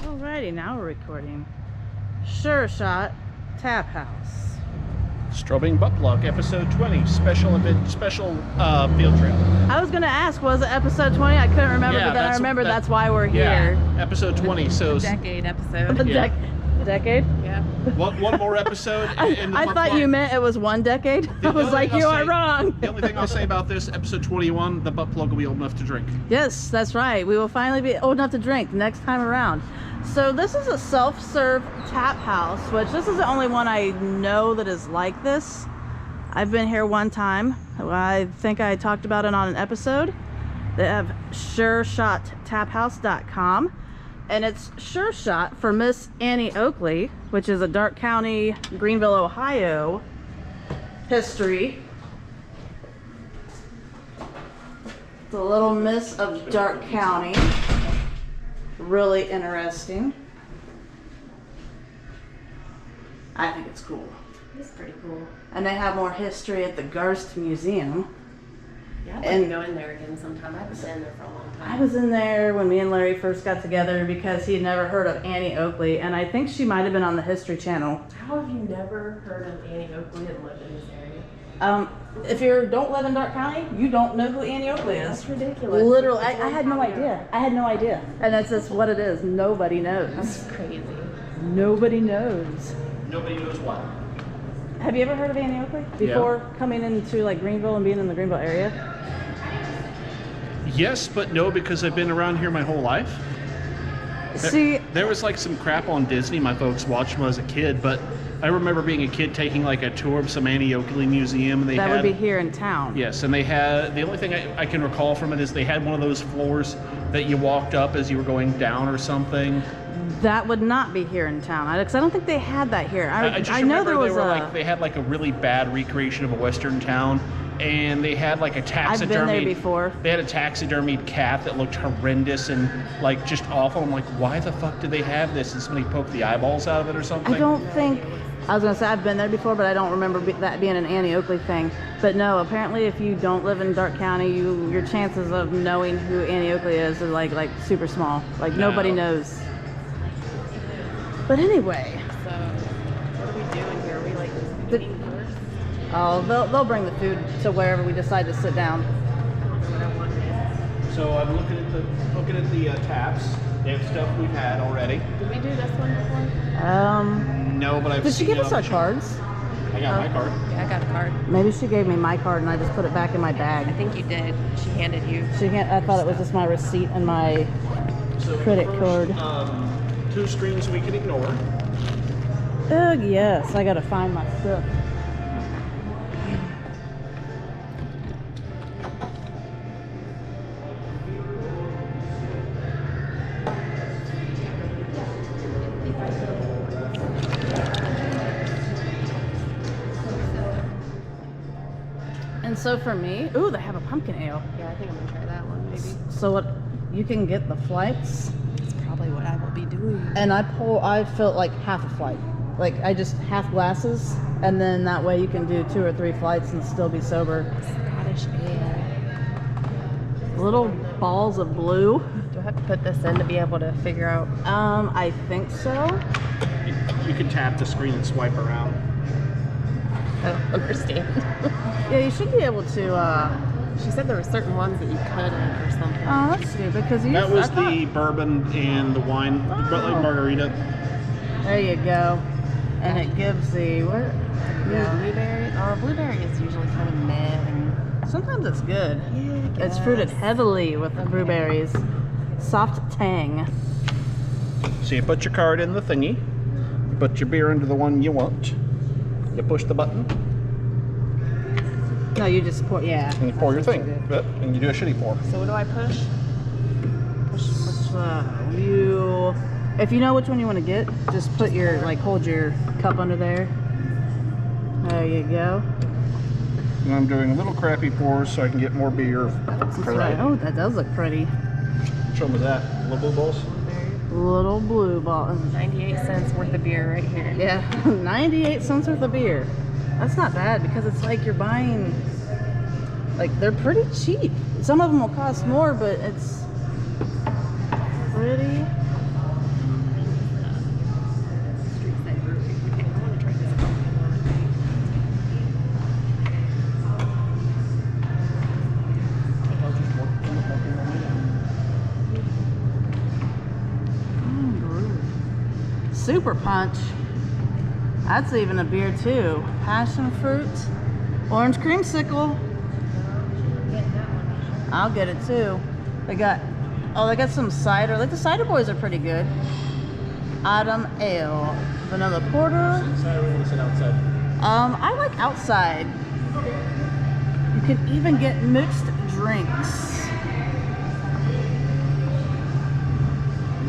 Alrighty, now we're recording. Sure Shot Tap House. Strobing Butt Plug, episode 20, special event, special field trip. I was gonna ask, was it episode 20? I couldn't remember, but then I remembered that's why we're here. Episode 20. So decade episode. Decade? Yeah. One more episode. I thought you meant it was one decade. I was like, you are wrong. The only thing I'll say about this, episode 21, the butt plug will be old enough to drink. Yes, that's right. We will finally be old enough to drink next time around. So this is a self-serve tap house, which this is the only one I know that is like this. I've been here one time. I think I talked about it on an episode. They have SureShotTapHouse.com. And it's Sure Shot for Miss Annie Oakley, which is a Darke County, Greenville, Ohio history. The Little Miss of Darke County. Really interesting. I think it's cool. It's pretty cool. And they have more history at the Garst Museum. Yeah, I'd like to go in there again sometime. I haven't been in there for a long time. I was in there when me and Larry first got together because he had never heard of Annie Oakley, and I think she might have been on the History Channel. How have you never heard of Annie Oakley and lived in this area? If you don't live in Darke County, you don't know who Annie Oakley is. That's ridiculous. Literally, I had no idea. I had no idea. And that's just what it is. Nobody knows. That's crazy. Nobody knows. Nobody knows what. Have you ever heard of Annie Oakley before coming into like Greenville and being in the Greenville area? Yes, but no, because I've been around here my whole life. See, there was like some crap on Disney my folks watched when I was a kid, but I remember being a kid taking like a tour of some Annie Oakley museum. And would be here in town. Yes, and they had, the only thing I can recall from it is they had one of those floors that you walked up as you were going down or something. That would not be here in town, because I don't think they had that here. I know there was they had like a really bad recreation of a western town, and they had like a taxidermied. I've been there before. They had a taxidermied cat that looked horrendous and like just awful. I'm like, why the fuck did they have this? And somebody poked the eyeballs out of it or something? I don't think. I was gonna say I've been there before, but I don't remember that being an Annie Oakley thing. But no, apparently, if you don't live in Darke County, your chances of knowing who Annie Oakley is like super small. Like nobody knows. But anyway. So, what are we doing here? Are we like eating first? Oh, they'll bring the food to wherever we decide to sit down. So I'm looking at the taps. They have stuff we've had already. Did we do this one before? No, but I've Did she seen give us our cards? I got my card. Yeah, I got a card. Maybe she gave me my card and I just put it back in my bag. I think you did. She handed you. I thought it was just my receipt and my credit card. 2 screens we can ignore. Ugh, yes, I gotta find my stuff. And so for me, ooh, they have a pumpkin ale. Yeah, I think I'm gonna try that one maybe. So what, you can get the flights. That's probably what I will be doing. And I filled like half a flight. Like I just half glasses, and then that way you can do 2 or 3 flights and still be sober. Scottish ale. Little balls of blue. Do I have to put this in to be able to figure out? I think so. You can tap the screen and swipe around. I don't understand. Yeah, you should be able to. She said there were certain ones that you couldn't or something. Oh, that's stupid because you. That was the bourbon and the wine, the margarita. There you go. And it gives the what? Yeah, blueberry. Oh, blueberry is usually kind of meh. And sometimes it's good. Yeah, it's fruited heavily with the blueberries. Soft tang. So you put your card in the thingy. You put your beer into the one you want. You push the button. No, you just pour. Yeah. And you pour your thing. And you do a shitty pour. So what do I push? If you know which one you want to get, just put your hold your cup under there. There you go. And I'm doing little crappy pours so I can get more beer. Right. Oh, that does look pretty. Which one was that? Little blue balls? Little blue ball. 98 cents worth of beer right here. Yeah, 98 cents worth of beer. That's not bad because it's like you're buying, they're pretty cheap. Some of them will cost more, but it's pretty super punch. That's even a beer too. Passion fruit, orange creamsicle. I'll get it too. They got some cider. Like the cider boys are pretty good. Autumn ale, vanilla porter. Inside or want to sit outside? I like outside. You can even get mixed drinks.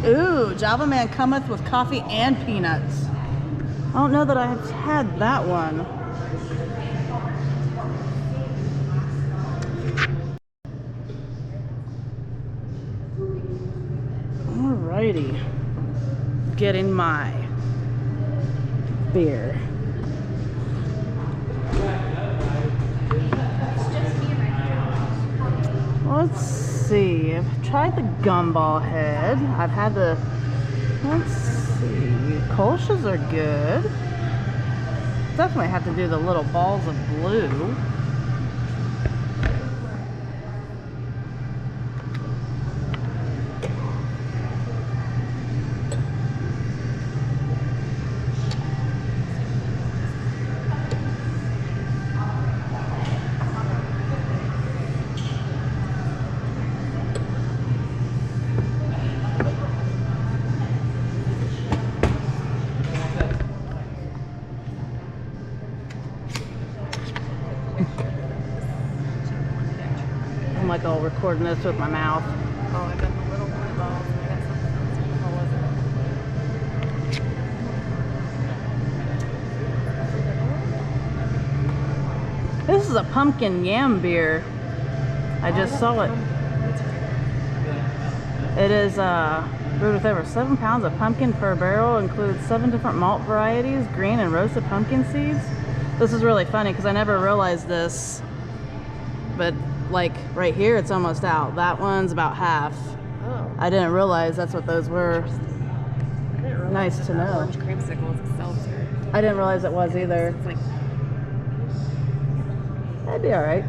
Ooh, Java Man cometh with coffee and peanuts. I don't know that I've had that one. Alrighty. Getting my beer. Let's see. I've tried the gumball head. I've had the. Let's see. Kolsch's are good. Definitely have to do the little balls of blue. I'm like all recording this with my mouth. Oh, I got the little blue balls. And I got something else. What was it? This is a pumpkin yam beer. I just saw it. It is brewed with over 7 pounds of pumpkin per barrel. Includes 7 different malt varieties, green and roasted pumpkin seeds. This is really funny because I never realized this, but like right here it's almost out. That one's about half. Oh. I didn't realize that's what those were. I didn't realize Nice that to that know. Orange creamsicle is a seltzer. I didn't realize it was either. It's like, That'd be all right.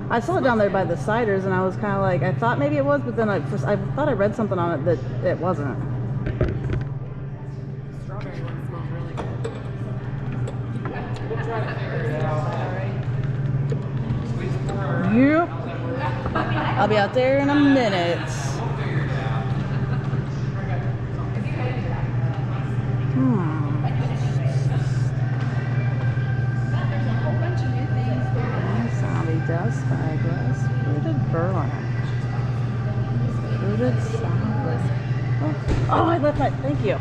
I saw it down there by the ciders and I was kind of like, I thought maybe it was, but then I thought I read something on it that it wasn't. strawberry one smells really good. Yep. I'll be out there in a minute. Zombie dust, spyglass, fruited burlap, fruited salad. Oh, I left my. Thank you.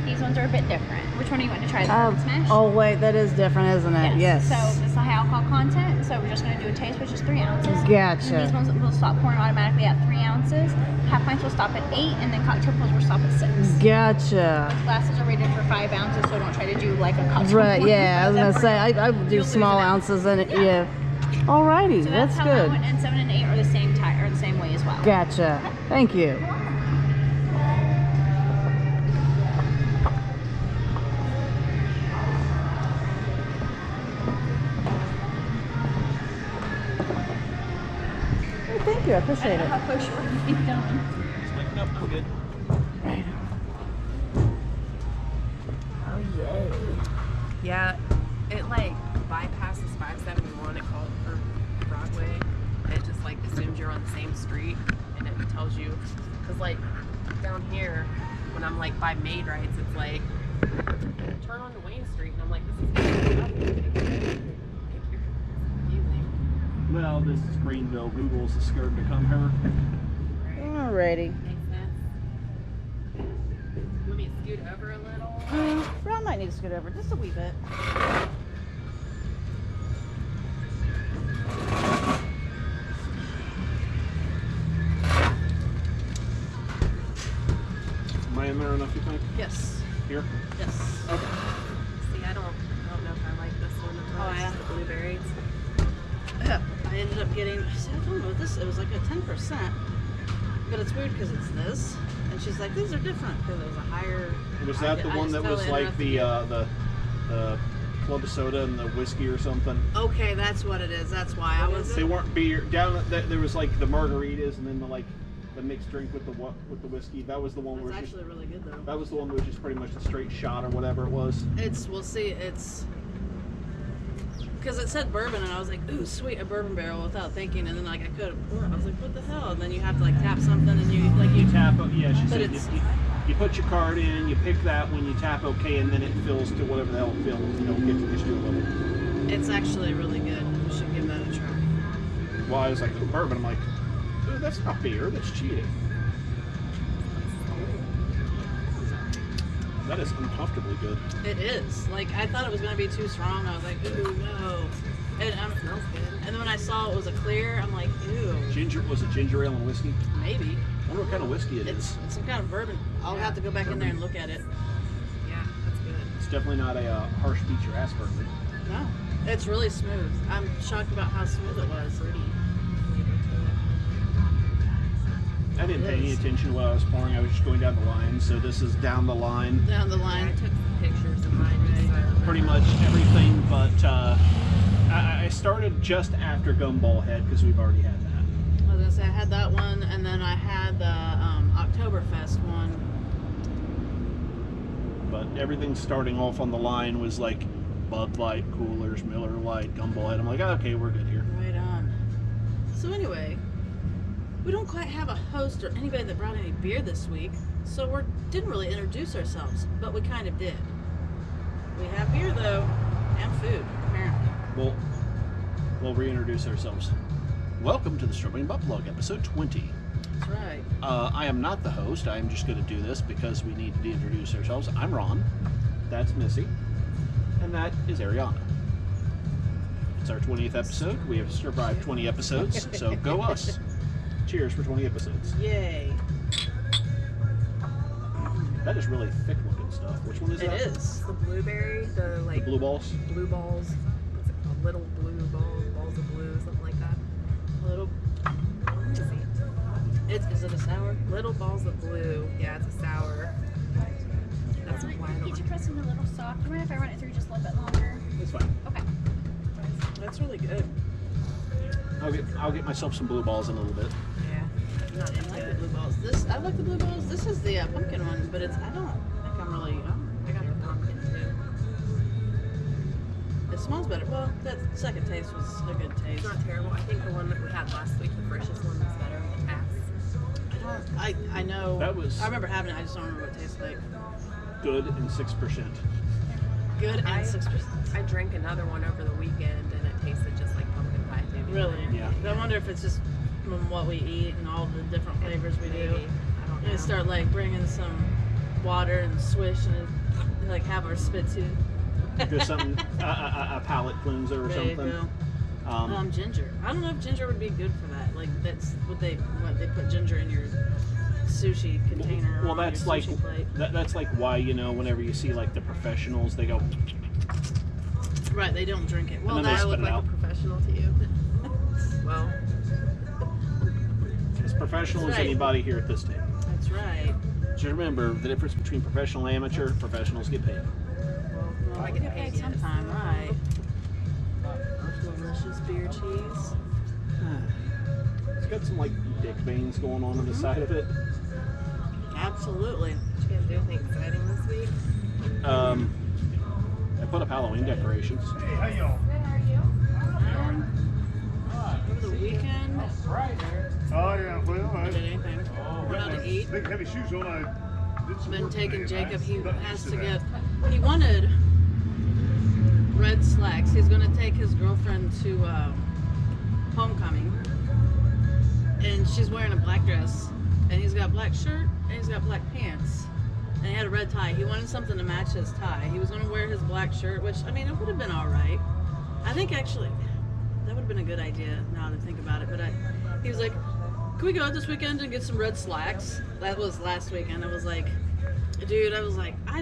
These ones are a bit different. Which one do you want to try? The fruit smash? Oh wait, that is different, isn't it? Yes. So this is the high alcohol content. So we're just going to do a taste, which is 3 ounces. And Gotcha. these ones will stop pouring automatically at 3 ounces. Half pints will stop at 8, and then cocktail pools will stop at 6. Gotcha. Glasses are rated for 5 ounces, so don't try to do like a cocktail. Right, pour. yeah, I was gonna say I would do You'll lose small an ounce. ounces in it, yeah. Alrighty, So that's how good. that one and 7 and 8 are the same type, or the same way as well. Gotcha. Thank you. Hey, thank you, I appreciate it. How close you are to being done. It's waking up. I'm good. Right. Oh yay. Yeah, it like bypasses 571 and called for Broadway. And it just like assumes you're on the same street, and it tells you, cause like down here when I'm like by Maid Rights, it's like turn on to Wayne Street, and I'm like, this is confusing. Well, this is Greenville. Google's scared to come here. Alrighty. Makes sense. Want me to scoot over a little? Brown might need to scoot over just a wee bit. Am I in there enough, you think? Yes. Here? Yes. Okay. See, I don't know if I like this one. Oh, yeah? The blueberries. Yeah, I ended up getting, see, I don't know this, it was like a 10%, but it's weird because it's this, and she's like, these are different because it was a higher. Was that the one that was like the club of soda and the whiskey or something? Okay, that's what it is. That's why I was. They weren't beer. Down there was like the margaritas and then the mixed drink with the whiskey. That was the one It's where actually really good though. that was the one that was just pretty much a straight shot or whatever it was. We'll see, because it said bourbon and I was like, ooh, sweet, a bourbon barrel without thinking, and then like I could, I was like, what the hell? And then you have to like tap something and you Tap. Yeah, she But said you put your card in, you pick that when you tap OK, and then it fills to whatever the hell it fills. You don't get to just do a little. It's actually really good. You should give that a try. Well, I was like, oh, bourbon. I'm like, oh, that's not beer. That's cheating. That is uncomfortably good. It is. Like, I thought it was going to be too strong. I was like, ooh, no. And, Smells good. and then when I saw it was a clear, I'm like, ew. Was it ginger ale and whiskey? Maybe. I wonder what kind of whiskey it is. It's some kind of bourbon. I'll have to go back in there and look at it. Yeah, that's good. It's definitely not a harsh beat your ass bourbon. No. It's really smooth. I'm shocked about how smooth it was. Fruity. I didn't pay any attention to what I was pouring. I was just going down the line. So this is down the line. Down the I line. took some pictures of mine. Just so I remember. Pretty much everything, but I started just after Gumball Head because we've already had that. I was going to say, I had that one, and then I had the Oktoberfest one. But everything starting off on the line was like Bud Light, Coolers, Miller Lite, Gumball Head. I'm like, okay, we're good here. Right on. So anyway, we don't quite have a host or anybody that brought any beer this week, so we didn't really introduce ourselves, but we kind of did. We have beer though, and food, apparently. Well, we'll reintroduce ourselves. Welcome to the Strobing Butt Plug, episode 20. That's right. I am not the host. I am just going to do this because we need to introduce ourselves. I'm Ron. That's Missy. And that is Ariana. It's our 20th episode. We have survived 20 episodes, so go us. Cheers for 20 episodes. Yay. That is really thick looking stuff. Which one is It that? is. The blueberry, the like Blue balls? blue balls. What's it called? Little blue balls of blue, something like that. Little. Let me see. Is it a sour? Little balls of blue. Yeah, it's a sour. That's why I don't Get your pressing a little soft. You mind if I run it through just a little bit longer? It's fine. Okay. That's really good. I'll get myself some blue balls in a little bit. Yeah. Not I into like the it. blue balls. I like the blue balls. This is the pumpkin one, but I don't think I'm really. I got the pumpkin too. It smells better. Well, that second taste was a good It's taste. not terrible. I think the one that we had last week, the freshest one, was better with the tax. I know. That was- I remember having it. I just don't remember what it tastes like. Good and 6%. Good and I- 6%. I drank another one over the weekend and it tasted just like pumpkin pie to me. Really? Yeah. I wonder if it's just from what we eat and all the different flavors we do. Maybe. I don't know. We start like bringing some water and swish and like have our spit too. Just something, a palate cleanser or There you something. go. Ginger. I don't know if ginger would be good for that. Like that's what they put ginger in your sushi container. Well, or on that's your like sushi plate. that's like why, you know, whenever you see like the professionals, they go. Right, they don't drink it. Well, then they I that's spit look it like out. a professional to you. Well, As professional That's as right. anybody here at this table. That's right. Just remember the difference between professional and amateur. Professionals get paid. Well, I I get get paid paid sometime, right? Delicious beer cheese. It's got some like dick veins going on the side of it. Absolutely. what you guys do anything exciting this week? I put up Halloween decorations. Hey, how y'all? Over the weekend, Oh, yeah, well, I did anything. Went out to eat. big heavy shoes on. I been taking Jacob. He has to get. He wanted red slacks. He's going to take his girlfriend to homecoming, and she's wearing a black dress, and he's got a black shirt, and he's got black pants, and he had a red tie. He wanted something to match his tie. He was going to wear his black shirt, which, I mean, it would have been all right. I think actually that would have been a good idea now to think about it. But he was like, can we go out this weekend and get some red slacks? That was last weekend. I was like, dude, I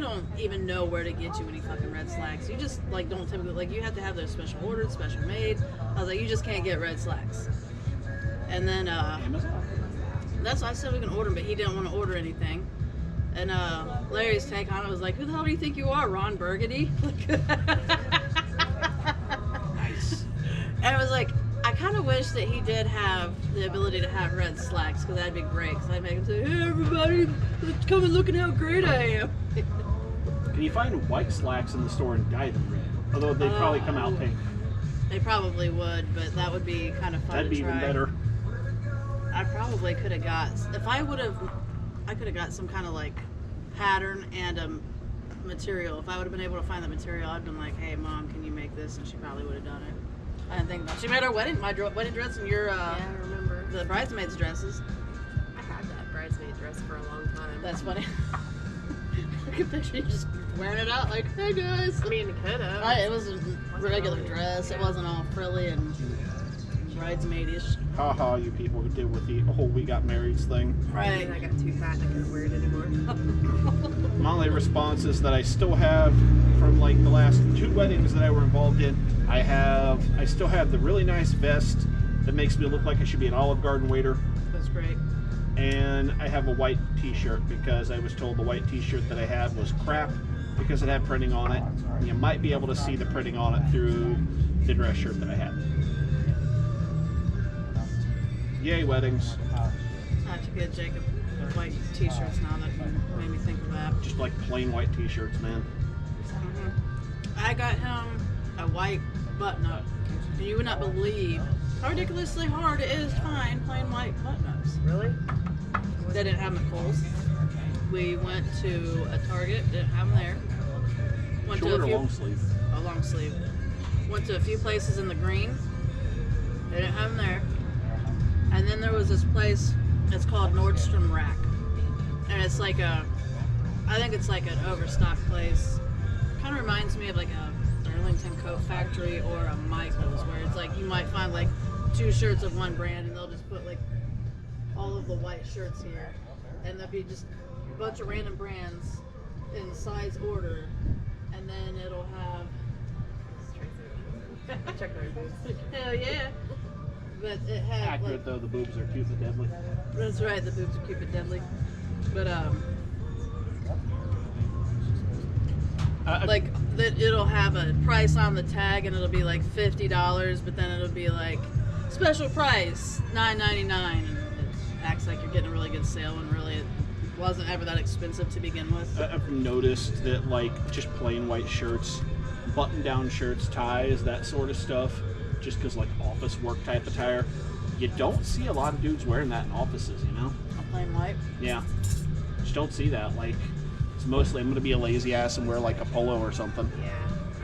don't even know where to get you any fucking red slacks. You just, like, don't typically, like, you have to have those special ordered, special made. I was like, you just can't get red slacks. And then, that's why I said we can order them, but he didn't want to order anything. And Larry's take on it was like, who the hell do you think you are, Ron Burgundy? Nice. And I was like, I kind of wish that he did have the ability to have red slacks, because that'd be great. Because I'd make him say, hey, everybody, come and look at how great I am. Can you find white slacks in the store and dye them red? Although they'd probably come out pink. They probably would, but that would be kind of fun That'd be to try. even better. I probably could have got, I could have got some kind of like pattern and a material. If I would have been able to find the material, I'd been like, hey, Mom, can you make this? And she probably would have done it. I didn't think about it. She made our wedding dress and your, Yeah, I remember. the bridesmaids' dresses. I had that bridesmaid dress for a long time. That's funny. I can picture you just wearing it out like, hey guys. I mean, it could have. It was a regular dress. It wasn't all frilly and bridesmaid-ish. Haha, you people who did with the whole we got married thing. Right. I got too fat and I couldn't wear it anymore. My only response is that I still have, from like the last 2 weddings that I were involved in, I still have the really nice vest that makes me look like I should be an Olive Garden waiter. That's great. And I have a white t-shirt because I was told the white t-shirt that I had was crap because it had printing on it. And you might be able to see the printing on it through the dress shirt that I had. Yay, weddings. I have to get Jacob white t-shirts now. That made me think of that. Just like plain white t-shirts, man. I got him a white button-up. And you would not believe how ridiculously hard it is to find plain white button-ups. Really? They didn't have them at Kohl's. We went to a Target, didn't have them there. Went Short to or a few, long sleeve? a long sleeve. Went to a few places in the green. They didn't have them there. And then there was this place, it's called Nordstrom Rack. And it's like I think it's like an overstock place. Kind of reminds me of like a Burlington Coat Factory or a Michael's, where it's like you might find like 2 shirts of one brand and they'll just put like all of the white shirts here. And there'll be just a bunch of random brands in size order. And then it'll have... Check their boobs. Hell yeah. But it had Accurate like... though, the boobs are cute but deadly. That's right, the boobs are cute but deadly. But like that, it'll have a price on the tag and it'll be like $50, but then it'll be like special price $9.99, and it acts like you're getting a really good sale when really it wasn't ever that expensive to begin with. I've noticed that like just plain white shirts, button-down shirts, ties, that sort of stuff, just because like office work type attire, you don't see a lot of dudes wearing that in offices, you know? A plain white. Yeah, just don't see that. Like, it's mostly I'm gonna be a lazy ass and wear like a polo or something. Yeah,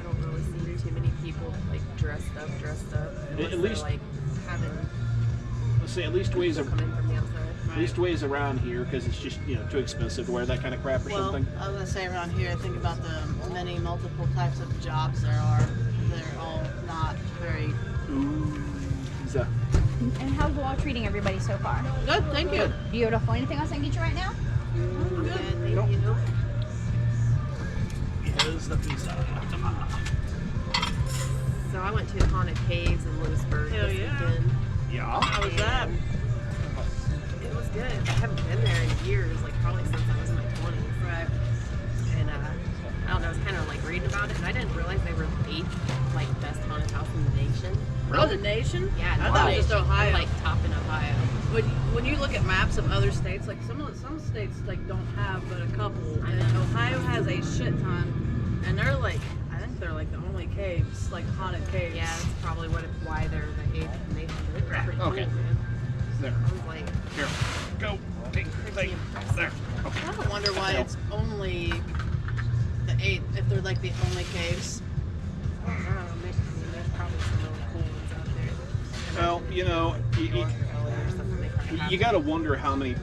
I don't really see too many people like dressed up. Unless At least- they're, like having Let's say at least ways people come in from the outside. at least ways around here because it's just too expensive to wear that kind of crap or Well, something. I was gonna say around here, I think about the many multiple types of jobs there are. They're all not very Ooh, pizza. And how's the wall treating everybody so far? good. Thank you. Beautiful. Anything else I can get you right now? I'm good, thank Nope. you. Here's the pizza. So I went to Haunted Caves in Lewisburg Hell this yeah. weekend. Yeah. How was that? It was good. I haven't been there in years, like probably since I was in my 20s. Right. And I don't know, I was kind of like reading about it, and I didn't realize they were the 8th like best haunted house in the nation. Oh, the nation? Yeah, I thought it was just Ohio. Like top in Ohio. When you look at maps of other states, like some states like don't have but a couple, I and know. Ohio has a shit ton, and they're like, I think they're like the only caves, like haunted caves. Yeah, that's probably why they're the 8th in the nation. It was pretty Okay. cool, man. There. I was like, Here. Go. Take thing. There. Okay. I don't wonder why it's only the 8 if they're like the only caves. I don't know, maybe there's probably some really cool ones out there. Well, you know, you got to wonder how many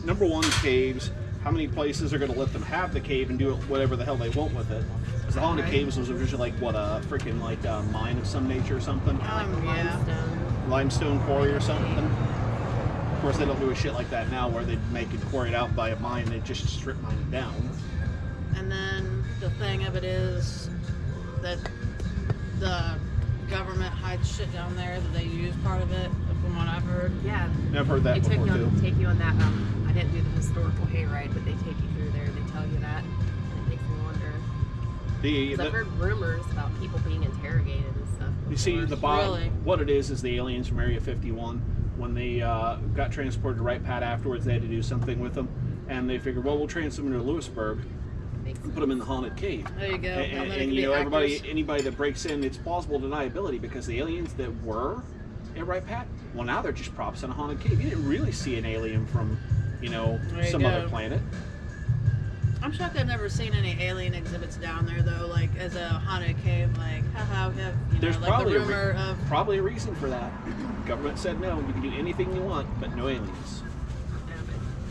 number one, caves, how many places are going to let them have the cave and do it whatever the hell they want with it. Because the Haunted Caves was originally like, what, a freaking like a mine of some nature or something? Yeah. Limestone quarry or something. Of course, they don't do a shit like that now where they make it quarried out by a mine, they just strip mine it down. And then the thing of it is that the government hides shit down there that they use part of it, from what I've heard. Yeah. I've heard that They before too. take you on that, I didn't do the historical hayride, but they take you through there, they tell you that. It makes me wonder. Because I've heard rumors about people being interrogated and stuff. You see, before. the bottom, Really? what it is the aliens from Area 51. When they got transported to Wright Pat afterwards, they had to do something with them. And they figured, well, we'll transfer them to Lewisburg Makes and put them in the haunted cave. There you go. And you know, anybody that breaks in, it's plausible deniability because the aliens that were at Wright Pat, well, now they're just props in a haunted cave. You didn't really see an alien from, some other planet. I'm shocked I've never seen any alien exhibits down there though, like as a haunted cave, like haha, we have There's like probably the rumor of probably a reason for that. Government said no, you can do anything you want, but no aliens.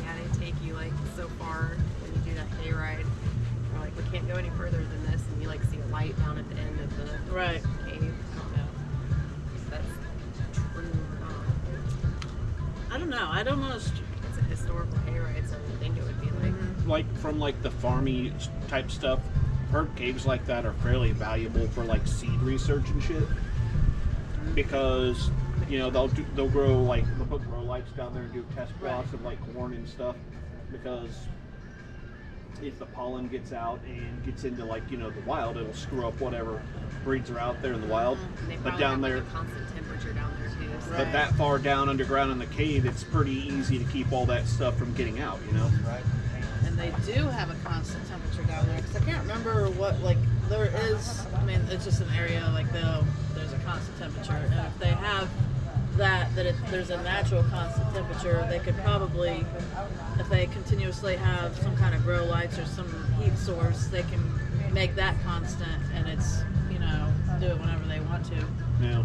Yeah, they take you like so far when you do that hayride. They're like, we can't go any further than this, and you like see a light down at the end of the right. cave. I don't know if that's true or not. I don't know. I'd almost It's a historical hayride, so I think it would be like. Like from like the farmy type stuff, I've heard caves like that are fairly valuable for like seed research and shit. Because they'll grow they'll put grow lights down there and do test plots of like corn and stuff. Because if the pollen gets out and gets into the wild, it'll screw up whatever breeds are out there in the wild. And they But probably down have, there, like, a constant temperature down there too. So. but that far down underground in the cave, it's pretty easy to keep all that stuff from getting out. Right. and they do have a constant temperature down there because I can't remember what there is. I mean, it's just an area there's a constant temperature, and if they have there's a natural constant temperature, they could probably, if they continuously have some kind of grow lights or some heat source, they can make that constant, and it's do it whenever they want to. Yeah.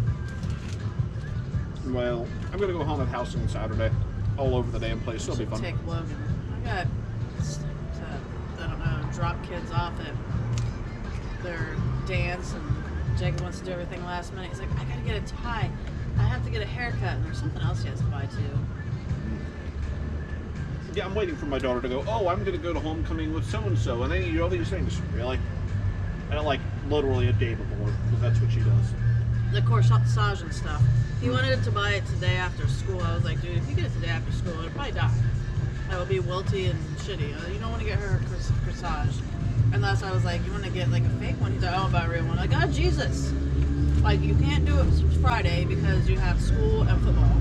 Well, I'm gonna go haunted house on Saturday, all over the damn place. It'll be fun. Take Logan. I got I don't know, drop kids off at their dance, and Jacob wants to do everything last minute. He's like, I gotta get a tie. I have to get a haircut, and there's something else he has to buy too. Yeah, I'm waiting for my daughter to go, oh, I'm gonna go to homecoming with so and so, and then you do all these things. Really? And like literally a day before, because that's what she does. The corsage and stuff. He wanted to buy it today after school. I was like, dude, if you get it today after school, it'll probably die. It will be wilty and shitty. You don't want to get her a corsage. Unless I was like, you want to get like a fake one? He's like, oh, about a real one. Like, oh, Jesus. Like, you can't do it Friday because you have school and football.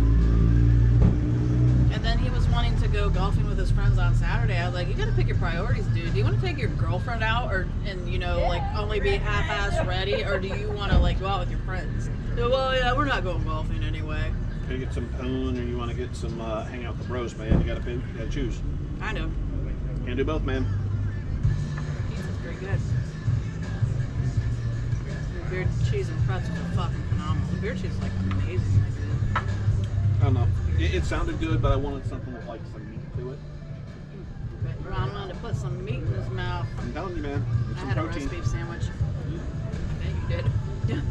And then he was wanting to go golfing with his friends on Saturday. I was like, you got to pick your priorities, dude. Do you want to take your girlfriend out and only be half-ass ready? Or do you want to, go out with your friends? Well, yeah, we're not going golfing anyway. You get some poon, or you want to get some hang out with the bros, man. You gotta choose. I know. Can't do both, man. Pizza's pretty good. The beer cheese and pretzels are fucking phenomenal. The beer cheese is amazingly good. I don't know. It sounded good, but I wanted something with some meat to it. But Ron wanted to put some meat in his mouth. I'm telling you, man. It's I some had protein. a roast beef sandwich. I bet you did.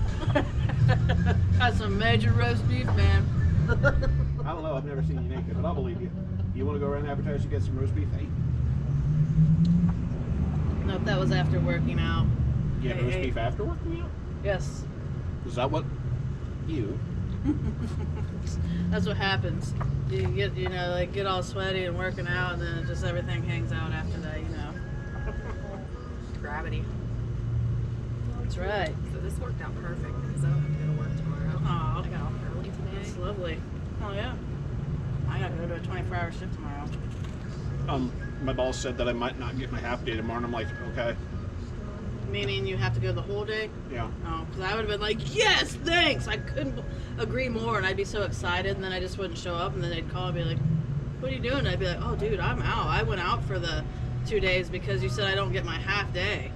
That's some major roast beef, man. I don't know. I've never seen you naked, but I'll believe you. You want to go around and advertise you get some roast beef? Hey. Nope, that was after working out. You had roast beef after working out? Yes. Is that what? You? That's what happens. You get, get all sweaty and working out, and then just everything hangs out after that, Gravity. That's right. So this worked out perfect because I don't have to go to work tomorrow. Aw. I got off early today. That's lovely. Oh, yeah. I gotta go to a 24-hour shift tomorrow. My boss said that I might not get my half day tomorrow, and I'm like, okay. Meaning you have to go the whole day? Yeah. Oh, because I would have been like, yes, thanks. I couldn't agree more, and I'd be so excited, and then I just wouldn't show up, and then they'd call and be like, what are you doing? And I'd be like, oh, dude, I'm out. I went out for the 2 days because you said I don't get my half day.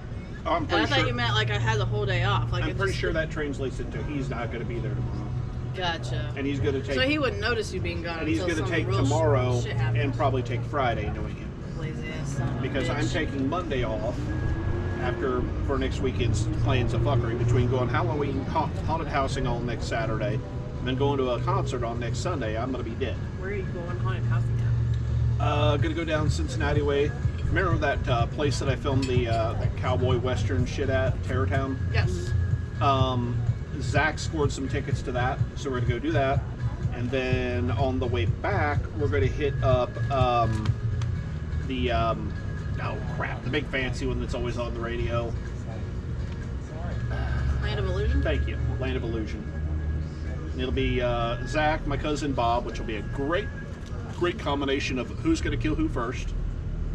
Oh, I'm pretty and I thought you meant like I had the whole day off. Like I'm pretty sure that translates into he's not going to be there tomorrow. Gotcha. And he's going to take. So he wouldn't notice you being gone. And he's going to take tomorrow and probably take Friday, knowing him. Lazy ass son of a Because bitch. I'm taking Monday off after for next weekend's plans of fuckery between going Halloween haunted housing on next Saturday and then going to a concert on next Sunday. I'm going to be dead. Where are you going haunted housing at? Going to go down Cincinnati way. Remember that place that I filmed the cowboy western shit at, Terrortown? Yes. Zach scored some tickets to that, so we're going to go do that. And then on the way back, we're going to hit up the big fancy one that's always on the radio. Land of Illusion? Thank you, Land of Illusion. And it'll be Zach, my cousin Bob, which will be a great combination of who's going to kill who first,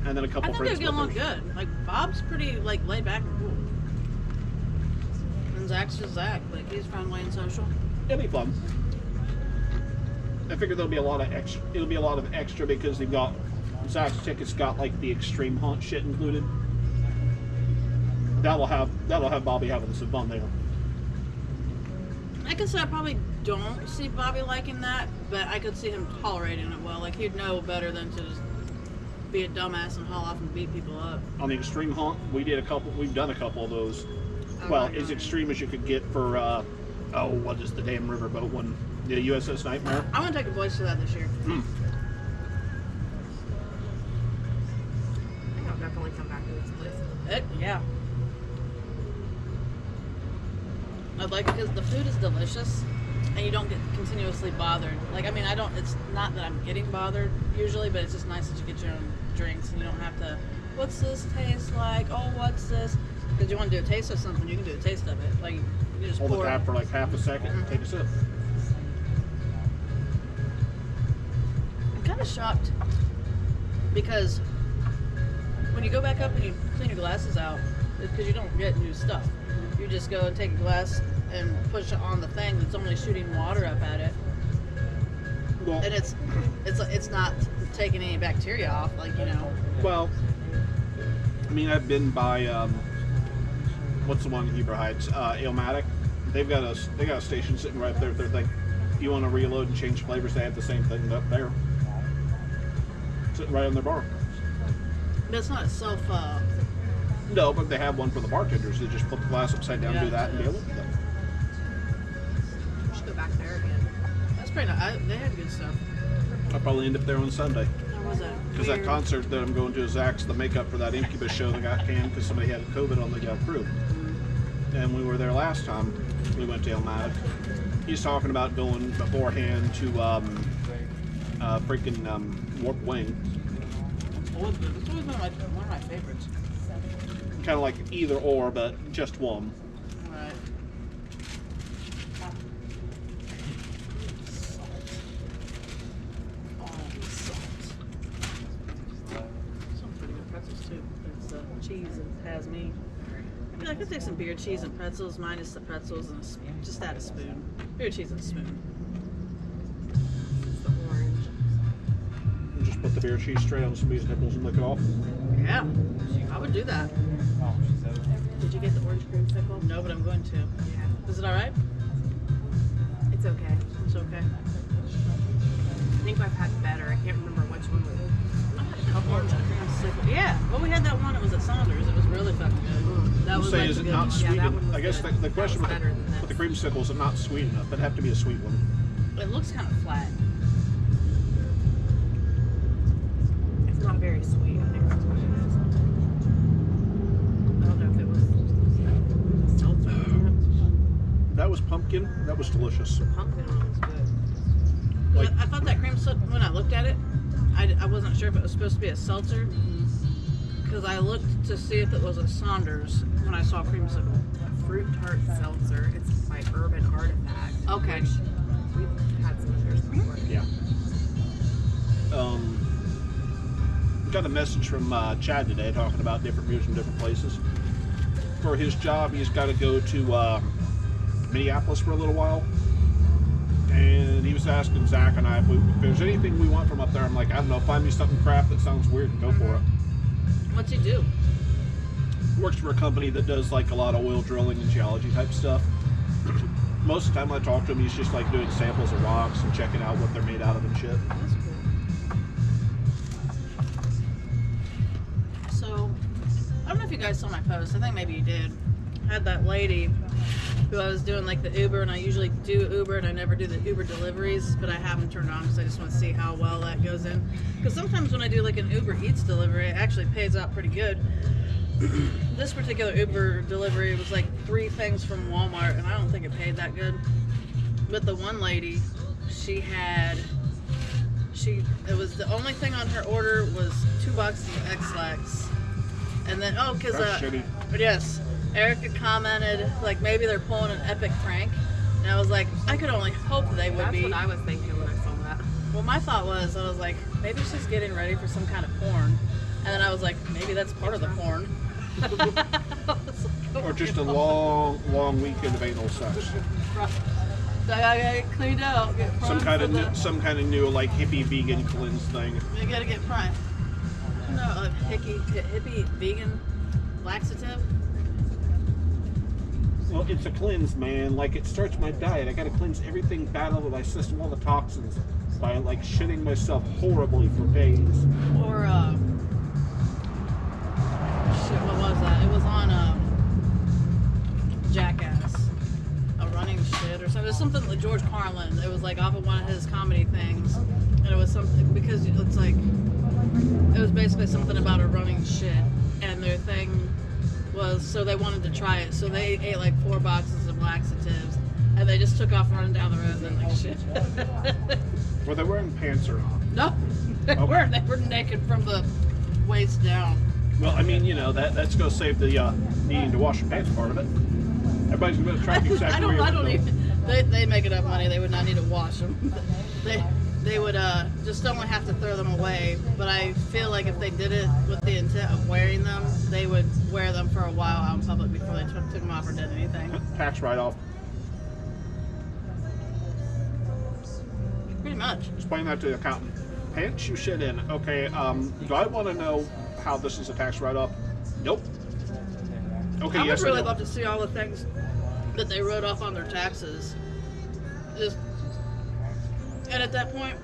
and then a couple I think friends. they'll get along good. Like Bob's pretty like laid back and cool, and Zach's just Zach. Like he's friendly and social. It'll be fun. I figure there'll be a lot of extra. It'll be a lot of extra because they've got Zach's tickets got like the extreme haunt shit included. That'll have Bobby having some fun there. I could say I probably don't see Bobby liking that, but I could see him tolerating it well. Like he'd know better than to just be a dumbass and haul off and beat people up. On the extreme haunt, we've done a couple of those. Well, as extreme as you could get for what is the damn riverboat one? The USS Nightmare. I want to take the boys to that this year. I think I'll definitely come back to this place. Yeah. I'd like it because the food is delicious and you don't get continuously bothered. Like, I mean, it's not that I'm getting bothered usually, but it's just nice that you get your own drinks and you don't have to, what's this taste like? Oh, what's this? Because you want to do a taste of something, you can do a taste of it. Like, you just Hold the pour tap for like half a second and take a sip. I'm kind of shocked because when you go back up and you clean your glasses out, it's because you don't get new stuff. You just go and take a glass and push it on the thing that's only shooting water up at it, Well, and it's not taking any bacteria off, like, you know. well, I mean, I've been by what's the one in Heber Heights? Illmatic. They got a station sitting right there. They're like, if you want to reload and change flavors, they have the same thing up there, sitting right on their bar. But it's not self. No, but they have one for the bartenders. They just put the glass upside down, Yeah, do that, and it deal is. with it. We should go back there again. That's pretty nice. They had good stuff. I'll probably end up there on Sunday. How was that? Because that concert that I'm going to is Zach's the makeup for that Incubus show that got canned because somebody had COVID on the crew. And we were there last time. We went to Illmatic. He's talking about going beforehand to freaking Warp Wing. It's always good. It's always been one of my favorites. Kind of like either or, but just one. Right. Some pretty good pretzels too. It's cheese and has me. I mean, I could take some beer cheese and pretzels minus the pretzels and just add a spoon. Beer cheese and a spoon. It's the orange. And just put the beer cheese straight on somebody's nipples and lick it off. Yeah, I would do that. Did you get the orange creamsicle? No, but I'm going to. Yeah. Is it all right? It's okay. It's okay. I think I've had better. I can't remember which one was. Orange creamsicle. Yeah. Well, we had that one. It was at Saunders. It was really fucking good. That You was say, like is the it good not one. sweet? Yeah, that one was I guess good. the question That was better than with the this. creamsicle is it not sweet enough? It'd have to be a sweet one. It looks kind of flat. It's not very sweet. I think that's what it is. I don't know if it was seltzer in That was pumpkin. That was delicious. it. Pumpkin one was good. Like- I thought that creamsicle, when I looked at it, I wasn't sure if it was supposed to be a seltzer because I looked to see if it was a Saunders when I saw creamsicle. Fruit tart seltzer. It's by Urban Artifact. Okay. Which we've had some of theirs before. Yeah. Got a message from Chad today talking about different beers from different places. for his job, he's got to go to Minneapolis for a little while. And he was asking Zach and I if there's anything we want from up there. I'm like, I don't know, find me something crap that sounds weird and go for it. What's he do? Works for a company that does like a lot of oil drilling and geology type stuff. Most of the time when I talk to him, he's just like doing samples of rocks and checking out what they're made out of and shit. That's cool. So, I don't know if you guys saw my post. I think maybe you did. I had that lady who I was doing like the Uber, and I usually do Uber, and I never do the Uber deliveries, but I have them turned on because I just want to see how well that goes in. Because sometimes when I do like an Uber Eats delivery, it actually pays out pretty good. This particular Uber delivery was like 3 things from Walmart, and I don't think it paid that good. But the one lady, it was the only thing on her order was 2 boxes of X-Lax. And then, yes, Erica commented, like, maybe they're pulling an epic prank. And I was like, I could only hope they would be. That's what I was thinking when I saw that. Well, my thought was, I was like, maybe she's getting ready for some kind of porn. And then I was like, maybe that's part of the porn. Or just a long weekend of anal sex. So I gotta get cleaned out. Get Some kind of new like hippie vegan cleanse thing. You gotta get primed. No, like hippie vegan laxative. Well, it's a cleanse, man. Like, it starts my diet. I gotta cleanse everything bad out of my system, all the toxins, by like shitting myself horribly for days. Or what was that? It was on Jackass, a running shit or something. It was something like George Carlin. It was like off of one of his comedy things, and it was something because it's like it was basically something about a running shit, and their thing was so they wanted to try it, so they ate like 4 boxes of laxatives, and they just took off running down the road and then like shit. Were they wearing pants or not? No, they weren't. They were naked from the waist down. Well, I mean, you know, that's going to save the needing to wash your pants part of it. Everybody's going to track exactly where you're going. They make enough money. They would not need to wash them. They would just only have to throw them away. But I feel like if they did it with the intent of wearing them, they would wear them for a while out in public before they took them off or did anything. Tax write-off. Pretty much. Explain that to the accountant. Pants you shit in. Okay, do I want to know how this is a tax write-off? Nope. Okay, I would yes, really love to see all the things that they wrote off on their taxes. And at that point,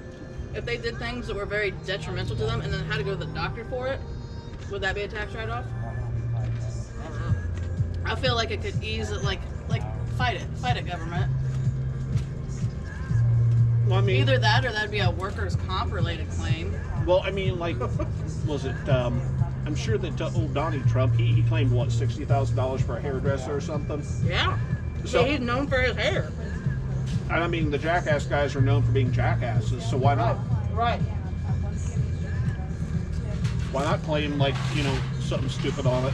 if they did things that were very detrimental to them and then had to go to the doctor for it, would that be a tax write-off? I feel like it could ease it, like fight it, government. Well, I mean, either that or that'd be a workers' comp related claim. Well, I mean, like, was it? I'm sure that old Donnie Trump, he claimed what, $60,000 for a hairdresser or something. Yeah. So he's known for his hair. And I mean, the Jackass guys are known for being jackasses, so why not? Right. Why not claim, like, you know, something stupid on it?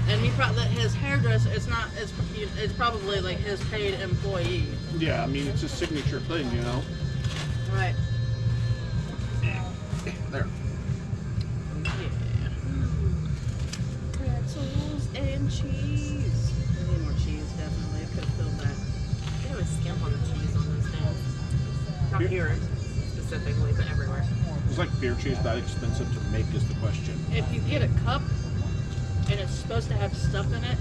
And his hairdresser, it's probably like his paid employee. Yeah, I mean, it's a signature thing, you know. Right. There. Yeah. Pretzels and cheese. I need more cheese, definitely. I could have filled that. They always skimp on the cheese on those things. Not here specifically, but everywhere. It's like beer cheese that expensive to make is the question. If you get a cup and it's supposed to have stuff in it,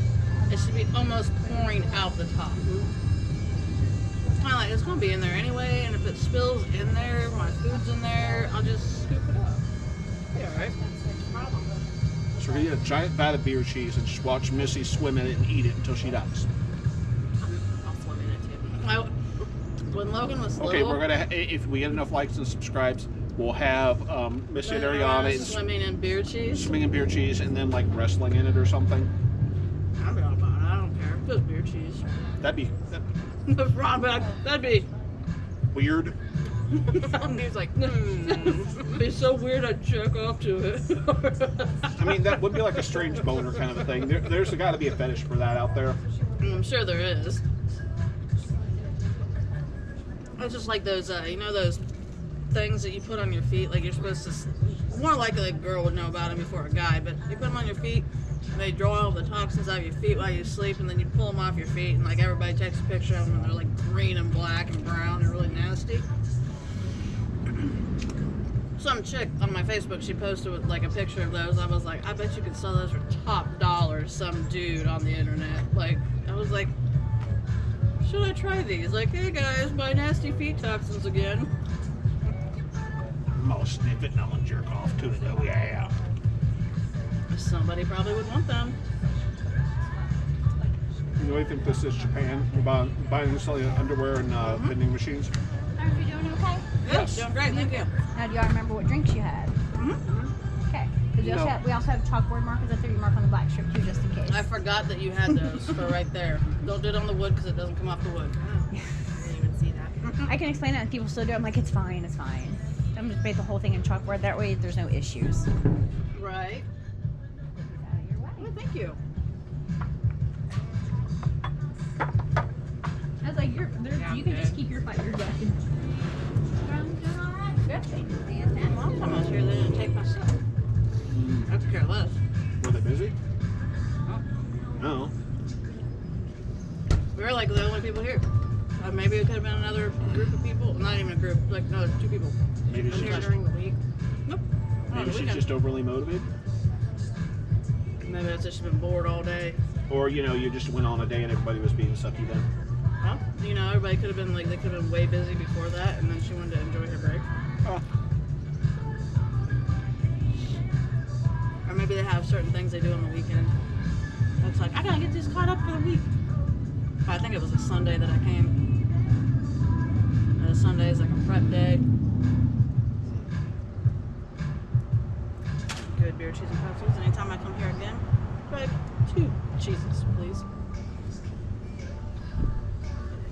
it should be almost pouring out the top. Kind of like it's going to be in there anyway, and if it spills in there, my food's in there, I'll just scoop it up. Yeah, right. So we're going to get a giant vat of beer cheese and just watch Missy swim in it and eat it until she dies. I'll swim in it too. When Logan was okay, little, we're going to, if we get enough likes and subscribes, we'll have Missy and Ariana swimming in beer cheese. Swimming in beer cheese and then like wrestling in it or something. I'll be all about it. I don't care. Just beer cheese. That'd be Wrong bag. That'd be weird. He's like, It'd be so weird I'd jerk off to it. I mean, that would be like a strange boner kind of a thing. There's got to be a fetish for that out there. I'm sure there is. It's just like those, you know, those things that you put on your feet. Like you're supposed to, more likely a girl would know about them before a guy, but you put them on your feet and they draw all the toxins out of your feet while you sleep, and then you pull them off your feet, and like everybody takes a picture of them, and they're like green and black and brown and really nasty. Some chick on my Facebook, she posted with like a picture of those. I was like, I bet you could sell those for top dollar. Some dude on the internet. Like, I was like, should I try these? Like, hey guys, my nasty feet toxins again. I'm gonna sniff it and I'm gonna jerk off to it. Oh yeah. Somebody probably would want them. You really think this is Japan? We're buying and selling underwear and vending machines? Are you doing okay? Yes, doing great, thank you. Now, do y'all remember what drinks you had? Mm-hmm. Okay. Because we also have chalkboard markers. I threw your mark on the black strip too, just in case. I forgot that you had those for right there. Don't do it on the wood because it doesn't come off the wood. I didn't even see that. I can explain that and people still do it. I'm like, it's fine, it's fine. I'm just paint the whole thing in chalkboard. That way there's no issues. Right. Out of your way. Well, thank you. I was like, you can just keep your fight. You're good. Good. Fantastic. Last time I was here, they didn't take my stuff. I could care less. Were they busy? Oh. No. We were like the only people here. Maybe it could have been another group of people. Not even a group, like no, 2 people. Maybe she's Here just, during the week. Nope. maybe she's just overly motivated. Maybe that's just she's been bored all day. Or, you know, you just went on a day and everybody was being sucky then. Well, you know, everybody could have been like, they could have been way busy before that, and then she wanted to enjoy her break. Oh. Or maybe they have certain things they do on the weekend. It's like, I gotta get these caught up for the week. But I think it was a Sunday that I came. Sunday is like a prep day. Good beer, cheese, and pretzels. Anytime I come here again, like 2 cheeses, please.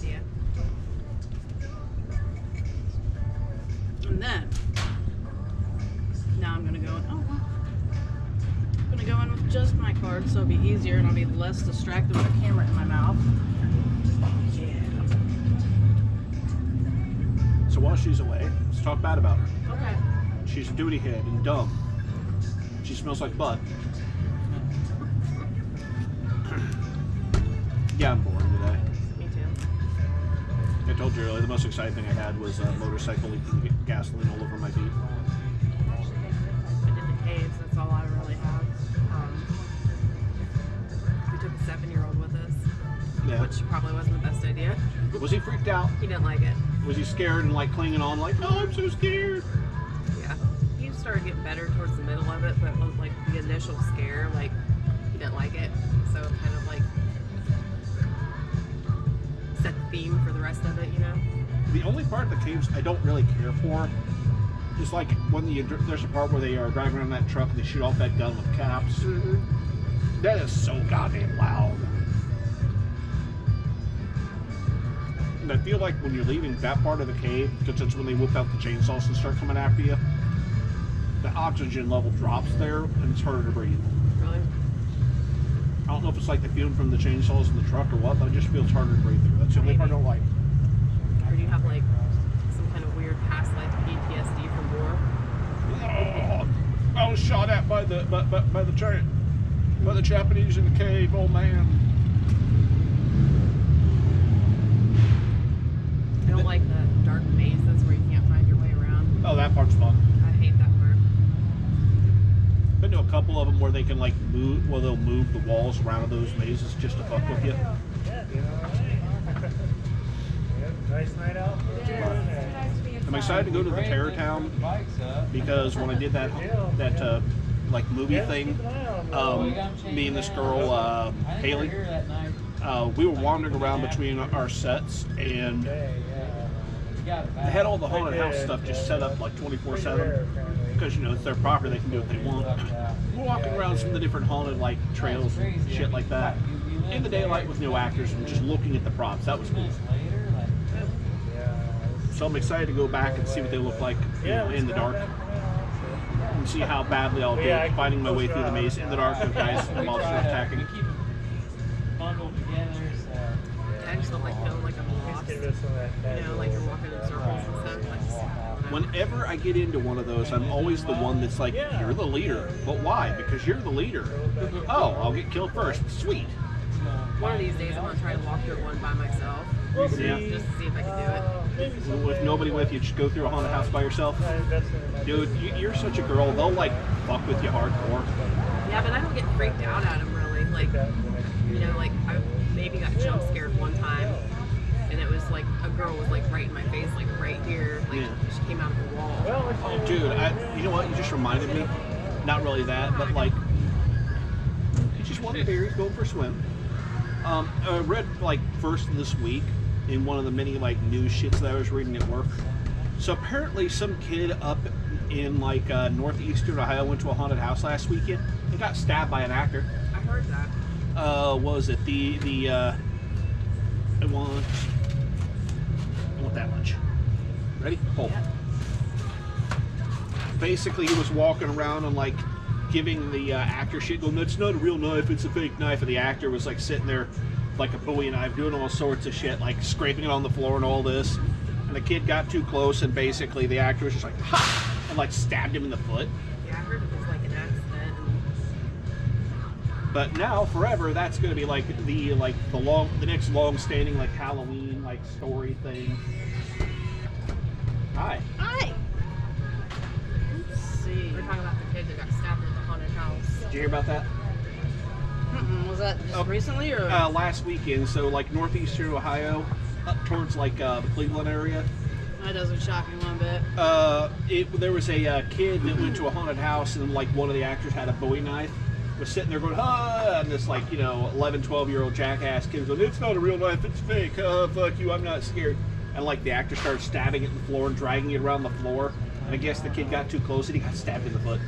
Yeah. And then, now I'm gonna go in. Oh, well. I'm gonna go in with just my card, so it'll be easier and I'll be less distracted with a camera in my mouth. Yeah. So while she's away, let's talk bad about her. Okay. She's a duty head and dumb. She smells like butt. Yeah, I'm bored today. Me too. I told you earlier, the most exciting thing I had was a motorcycle leaking gasoline all over my feet. I did the caves. That's all I really have. We took a 7-year-old with us, Yeah. which probably wasn't the best idea. Was he freaked out? He didn't like it. Was he scared and like clinging on like, oh, I'm so scared? Yeah. He started getting better towards the middle of it, but it was like the initial scare, like he didn't like it. So it kind of like set the theme for the rest of it, you know? The only part of the caves I don't really care for is like when there's a part where they are driving around that truck and they shoot off that gun with caps. Mm-hmm. That is so goddamn loud. And I feel like when you're leaving that part of the cave, because that's when they whip out the chainsaws and start coming after you, the oxygen level drops there and it's harder to breathe. Really? I don't know if it's like the fume from the chainsaws in the truck or what, but it just feels harder to breathe through. That's the only part I don't like. Or do you have like some kind of weird past life PTSD from war? Oh, I was shot at by the Japanese in the cave. Oh man. I don't like the dark mazes where you can't find your way around. Oh, that part's fun. I hate that part. Been to a couple of them where they can like move, well, they'll move the walls around those mazes just to fuck with you. Nice night out. I'm excited to go to the Terror Town because when I did that like movie thing, me and this girl Haley, we were wandering around between our sets and they had all the haunted house stuff just set up like 24/7 because you know it's their property, they can do what they want. We're walking around some of the different haunted like trails and shit like that in the daylight with no actors and just looking at the props. That was cool. So I'm excited to go back and see what they look like, you know, in the dark, and see how badly I'll do finding my way through the maze in the dark with guys and monsters attacking. I just don't like feeling like I'm lost. You know, like you're walking in circles and stuff. I whenever I get into one of those, I'm always the one that's like, you're the leader. But why? Because you're the leader. Oh, I'll get killed first. Sweet. One of these days, I'm gonna try to walk through one by myself. Yeah. Just to see if I can do it. With nobody with you, just go through a haunted house by yourself. Dude, you're such a girl. They'll like fuck with you hardcore. Yeah, but I don't get freaked out at them really. Like, you know, like I maybe got jump scared one time, and it was like a girl was like right in my face, like right here, like she came out of the wall. Oh, dude, you know what? You just reminded me. Not really that, but like, it's just one of the berries going for a swim. I read like first this week in one of the many like news shits that I was reading at work. So apparently some kid up in like northeastern Ohio went to a haunted house last weekend and got stabbed by an actor. I heard that. What was it? I want that much. Ready? Hold. Yeah. Basically, he was walking around and like giving the actor shit, going, "That's not a real knife, it's a fake knife." And the actor was like sitting there like a Bowie knife, doing all sorts of shit, like scraping it on the floor and all this. And the kid got too close, and basically the actor was just like, "Ha!" and like stabbed him in the foot. Yeah, I heard it was like an accident. But now, forever, that's going to be like the next long-standing like Halloween like story thing. Hi. Hi. Let's see. We're talking about the kid that got stabbed at the haunted house. Did you hear about that? Was that just recently or? Last weekend. So like northeastern Ohio, up towards like the Cleveland area. That doesn't shock me one bit. There was a kid that went to a haunted house, and like one of the actors had a Bowie knife. Was sitting there going, "Ah," and this like 11, 12-year-old jackass kid was going, "It's not a real knife, it's fake. Fuck you, I'm not scared." And like the actor started stabbing it in the floor and dragging it around the floor. And I guess the kid got too close and he got stabbed in the foot.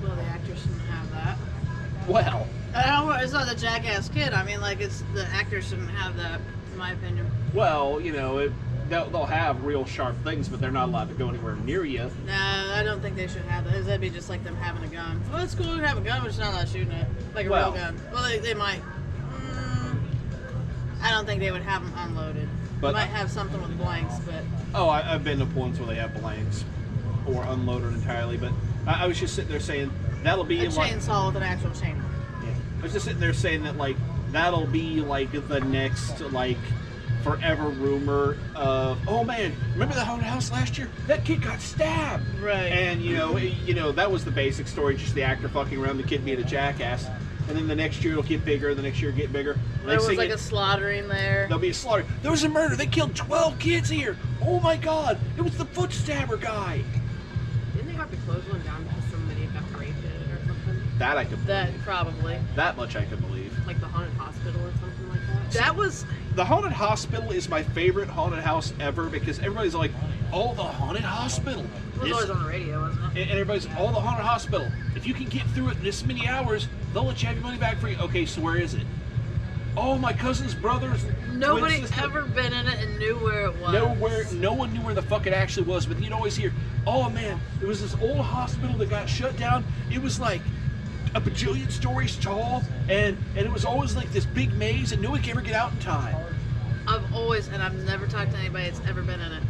Well, the actor shouldn't have that. Well, I don't know. It's not the jackass kid. I mean, like it's the actor shouldn't have that, in my opinion. well, they'll have real sharp things, but they're not allowed to go anywhere near you. No, I don't think they should have that. That'd be just like them having a gun. Well, it's cool to have a gun, but it's not allowed shooting it like a Well- real gun. Well, they might. I don't think they would have them unloaded. But- They might have something with blanks, but Oh, I've been to points where they have blanks or unloaded entirely, but I was just sitting there saying that'll be a chainsaw with an actual chain. Yeah. I was just sitting there saying that like that'll be like the next like forever rumor of, oh man, remember the haunted house last year? That kid got stabbed. Right. And that was the basic story, just the actor fucking around, the kid being a jackass. And then the next year it'll get bigger, the next year it'll get bigger. There was like a slaughtering there. There'll be a slaughter. There was a murder. They killed 12 kids here. Oh my god. It was the foot stabber guy. Didn't they have to close one down because somebody got raped or something? That I could believe. That probably. That much I could believe. Like the haunted hospital or something like that? That was. The haunted hospital is my favorite haunted house ever because everybody's like, oh, the haunted hospital. It was always on the radio, wasn't it? And everybody's, oh, the haunted hospital. If you can get through it in this many hours, they'll let you have your money back free. Okay, so where is it? Oh, my cousin's brother's. Nobody twin sister. ever been in it and knew where it was. No one knew where the fuck it actually was, but you'd always hear, oh man, it was this old hospital that got shut down. It was like a bajillion stories tall, and it was always like this big maze, and no one could ever get out in time. I've never talked to anybody that's ever been in it.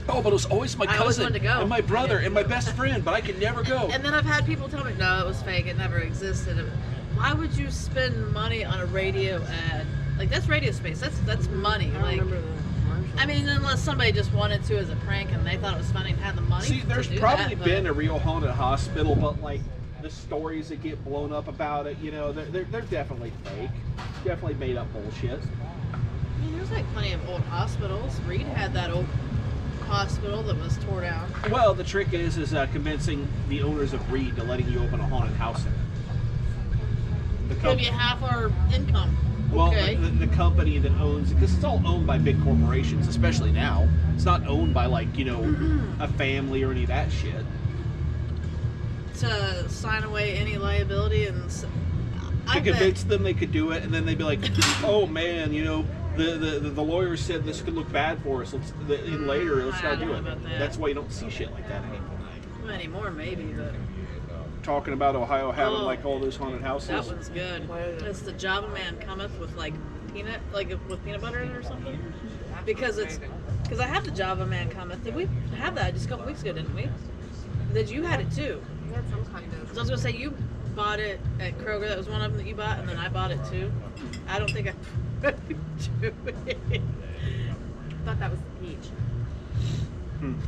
Oh, but it was always my I always cousin wanted to go. and my brother and my best friend, but I could never go. And then I've had people tell me, no, it was fake. It never existed. Why would you spend money on a radio ad? Like, that's radio space. That's money. I don't remember the commercial. I mean, unless somebody just wanted to as a prank and they thought it was funny and had the money. See, there's to do probably that, been a real haunted hospital, but like the stories that get blown up about it, they're definitely fake. Definitely made up bullshit. I mean, there's like plenty of old hospitals. Reed had that old hospital that was tore down. Well, the trick is convincing the owners of Reed to letting you open a haunted house in it. Give you half our income. Well, Okay. the company that owns it, because it's all owned by big corporations, especially now. It's not owned by like a family or any of that shit. To sign away any liability and To convince them they could do it, and then they'd be like, "Oh man, the lawyer said this could look bad for us. Let's I not don't do know it." about that. That's why you don't see shit like that anymore. Well, anymore, maybe, but Talking about Ohio having Oh, like all those haunted houses. that one's good. It's the Java Man cometh with like peanut butter in it or something. Because it's Because I have the Java Man cometh. Did we have that just a couple weeks ago, didn't we? That you had it too. We had some kind of. 'Cause I was gonna say you bought it at Kroger. That was one of them that you bought, and then I bought it too. I don't think I do it. I thought that was the peach.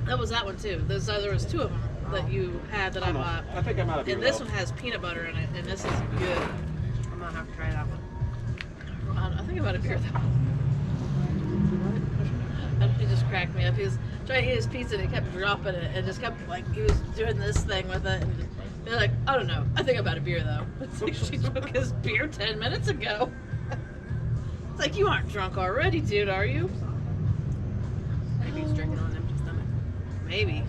That was that one too. There was two of them that you had that I bought. I think I'm out of And this one has peanut butter in it, and this is good. I'm gonna have to try that one. I think about a beer though. It just cracked me up. He was trying to eat his pizza and he kept dropping it and just kept like he was doing this thing with it. And they're like, I don't know. I think about a beer though. It's like she took his beer 10 minutes ago. It's like you aren't drunk already, dude, are you? Maybe he's drinking on an empty stomach. Maybe.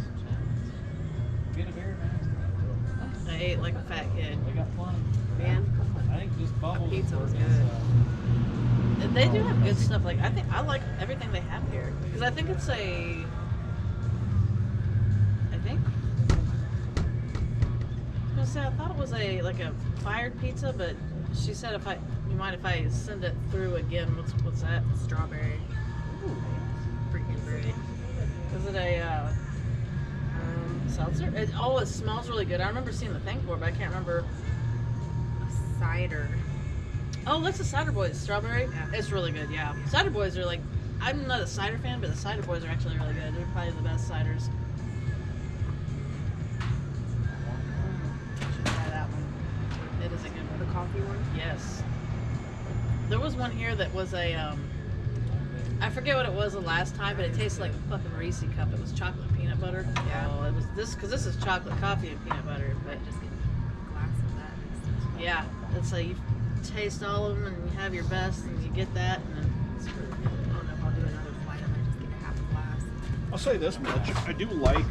Get a beer, man. I ate like a fat kid. They got plenty. Man, I think just bubbles. pizza was work good. And they do have good stuff. Like I think I like everything they have here because I think it's a. I think. I was gonna say I thought it was a fired pizza, but she said you mind if I send it through again? What's that? Strawberry. Freaking great. Is it a seltzer? It smells really good. I remember seeing the thing for it, but I can't remember. Cider. Oh, that's the Cider Boys strawberry. Yeah. It's really good. Yeah, Cider Boys are like. I'm not a cider fan, but the Cider Boys are actually really good. They're probably the best ciders. Should try that one. It is a good one. The coffee one. Yes. There was one here that was a. I forget what it was the last time, but it tasted like a fucking Reese cup. It was chocolate peanut butter. Yeah. Oh, it was this because this is chocolate coffee and peanut butter, but Might just get a glass of that. yeah, it's like you taste all of them and you have your best and you get that and then It's really good. I don't know if I'll do another flight. I might just get a half a glass. I'll say this much: I do like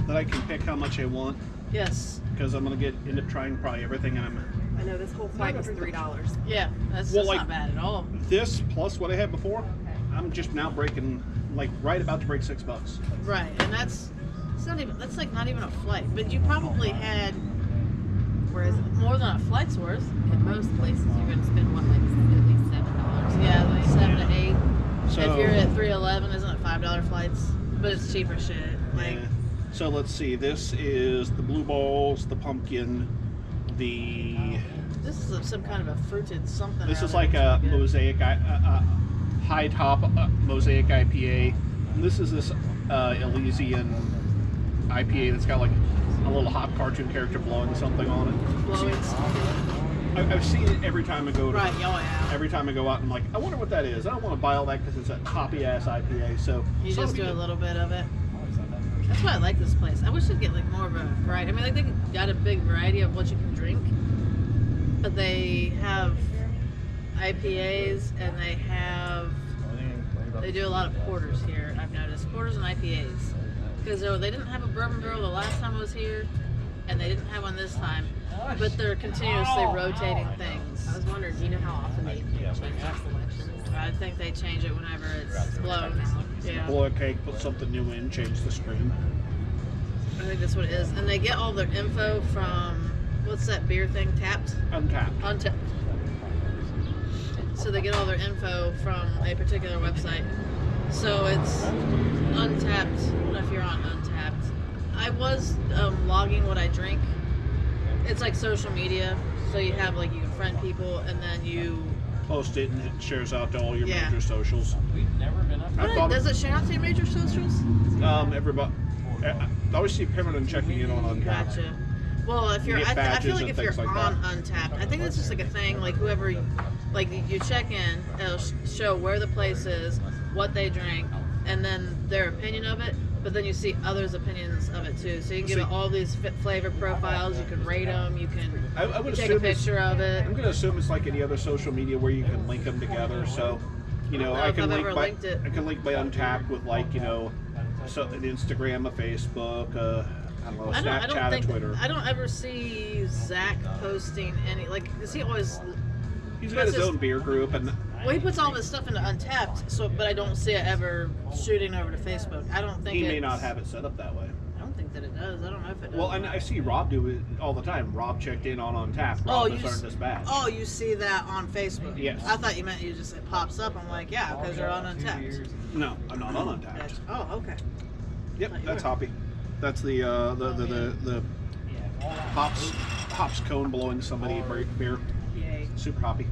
that I can pick how much I want yes, because I'm gonna end up trying probably everything. And I know this whole flight was $3. yeah, that's Well, not like- bad at all. this plus what I had before, I'm just now breaking right about to break $6. Right, and that's like not even a flight, but you probably had Whereas more than a flight's worth. in most places you're going to spend what, like at least $7. Yeah, like 7 to 8. So If you're at 311, isn't it $5 flights? But it's cheaper shit. Like yeah. So let's see. This is the blue balls, the pumpkin, the. this is some kind of a fruited something. This or is other. like It's a really good. mosaic, high top mosaic IPA. And this is this Elysian IPA that's got like a little hot cartoon character blowing something on it. Blowing I've seen it every time I go to. Right, oh yeah. Every time I go out, I'm like, I wonder what that is. I don't want to buy all that because it's a hoppy ass IPA. So You some just of do you- a little bit of it. That's why I like this place. I wish they'd get like more of a variety. I mean, like they got a big variety of what you can drink, but they have IPAs and they do a lot of porters here. I've noticed porters and IPAs because they didn't have a bourbon barrel the last time I was here, and they didn't have one this time. But they're continuously rotating things. I was wondering, do you know how often they change their selections? I think they change it whenever it's blown. Yeah. Blow a cake, put something new in, change the stream. I think that's what it is. And they get all their info from, what's that beer thing? Tapped? Untapped. Untapped. So they get all their info from a particular website. So it's Untapped. I don't know if you're on Untapped. I was logging what I drink. It's like social media. So you have like, you can friend people and then you... Post it and it shares out to all your Yeah. major socials. We've never been up. I thought Does it share out to your major socials? everybody. I always see Pemberton checking in on Untapped. Gotcha. Well, if You you're, get I feel badges like and if you're things like on that. Untapped, I think it's just like a thing. Like whoever, like you check in, it'll show where the place is, what they drink, and then their opinion of it. But then you see others' opinions of it too. So you can See- get all these flavor profiles. You can rate them. You can I would take a assume it's, picture of it. I'm going to assume it's like any other social media where you can link them together. So, you know, I I don't know can if I've link ever by linked it. I can link by Untapped with like so an Instagram, a Facebook, I don't know, a I Snapchat, don't a think Twitter. I don't ever see Zach posting any cause he always. He's got his just- own beer group, and Well, he puts all this stuff into Untapped, but I don't see it ever shooting over to Facebook. I don't think he may it's- not have it set up that way. I don't think think that it does. I don't know if it does. Well, and I see Rob do it all the time. Rob checked in on tap. Rob has earned this badge. Oh, you see that on Facebook? Yes. I thought you meant it pops up. I'm like, yeah, because you're on Untapped. No, I'm not on Untapped. Oh, okay. Yep, that's Hoppy. That's the hops cone blowing somebody beer. Yay. Super hoppy.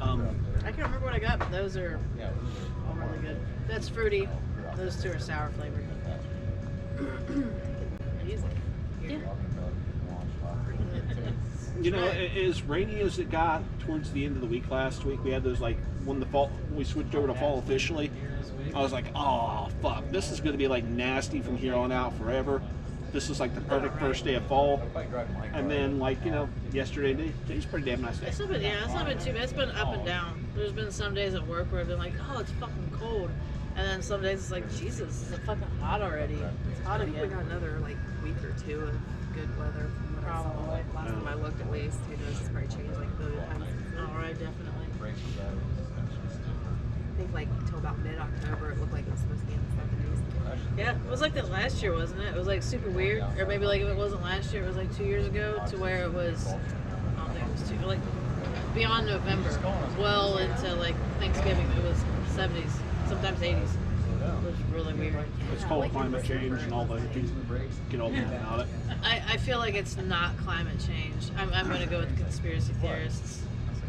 I can't remember what I got, but those are all really good. That's fruity. Those two are sour flavored. Yeah. You know, as rainy as it got towards the end of the week last week, we had those like when we switched over to fall officially. I was like, oh fuck, this is going to be like nasty from here on out forever. This is like the perfect first day of fall. And then like, you know, today's pretty damn nice day. It's not been too bad. It's been up and down. There's been some days at work where I've been like, oh, it's fucking cold. And then some days it's like, Jesus, is it fucking hot already? It's hot I think we again. got another like week or two of good weather from what I saw. Probably. Last time I looked, at least. Who knows? It's probably changed like a billion times. All right, definitely. I think like until about mid-October, it looked like it was supposed to be in the 70s. Yeah, it was like that last year, wasn't it? It was like super weird. Or maybe like if it wasn't last year, it was like 2 years ago to where it was, I don't think it was like beyond November. Well into like Thanksgiving, it was 70s, sometimes 80s. It was really weird. It's called climate change and all the get all mad about it. I feel like it's not climate change. I'm going to go with the conspiracy theorists.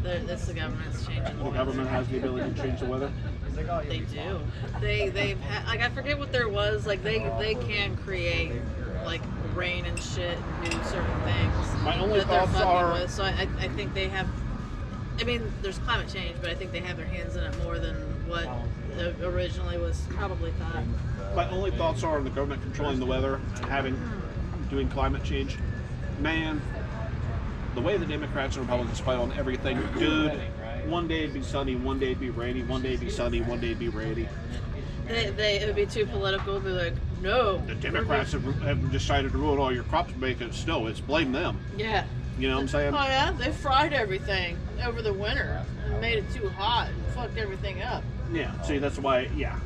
That's the government's changing the The government has the ability to change the weather. They do. They've had, like, I forget what there was. Like they can create like rain and shit and do certain things. My only that they're thoughts fucking are- with. So I think they have. I mean, there's climate change, but I think they have their hands in it more than what originally was probably thought. My only thoughts are on the government controlling the weather and doing climate change. Man, the way the Democrats and Republicans fight on everything, dude. One day it'd be sunny, one day it'd be rainy, one day it'd be sunny, one day it'd be rainy. It would be too political. Be like, no. The Democrats have decided to ruin all your crops and make it snow. It's blame them. Yeah. You know what I'm saying? Oh yeah, they fried everything over the winter and made it too hot and fucked everything up. Yeah. See, that's why. Yeah.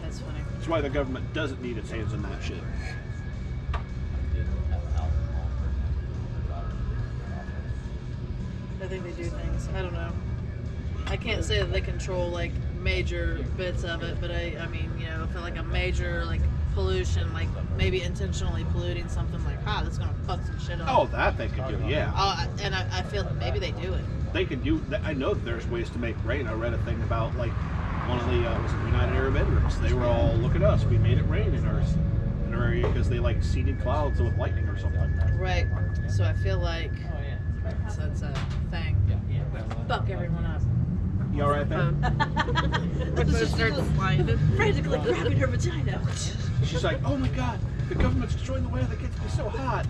That's funny. That's why the government doesn't need its hands in that shit. I think they do things. I don't know. I can't say that they control like major bits of it, but I mean, you know, if like a major like pollution, like maybe intentionally polluting something like, that's gonna fuck some shit up. Oh, that they could do. Yeah. And I feel that maybe they do it. They could do. I know that there's ways to make rain. I read a thing about like one of the was it United Arab Emirates. They were all, look at us, we made it rain in our area because they like seeded clouds with lightning or something. Right. So I feel like that's a thing. Fuck everyone up. You all right there? Just starts frantically grabbing her vagina. She's like, oh my god, the government's destroying the weather that gets me so hot.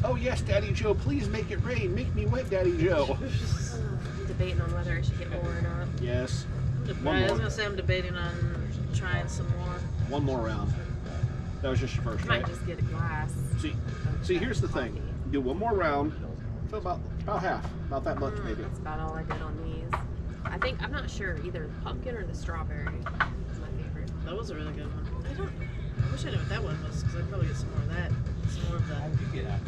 Oh yes, Daddy Joe, please make it rain. Make me wet, Daddy Joe. Debating on whether I should get more or not. Yes. Right, I was gonna say I'm debating on trying some more. One more round. That was just your first, I might right? just get a glass. See, here's the thing. Do one more round. So about half, about that much maybe. That's about all I did on these. I'm not sure, either the pumpkin or the strawberry is my favorite. That was a really good one. I wish I knew what that one was, because I'd probably get some more of that. Some more of the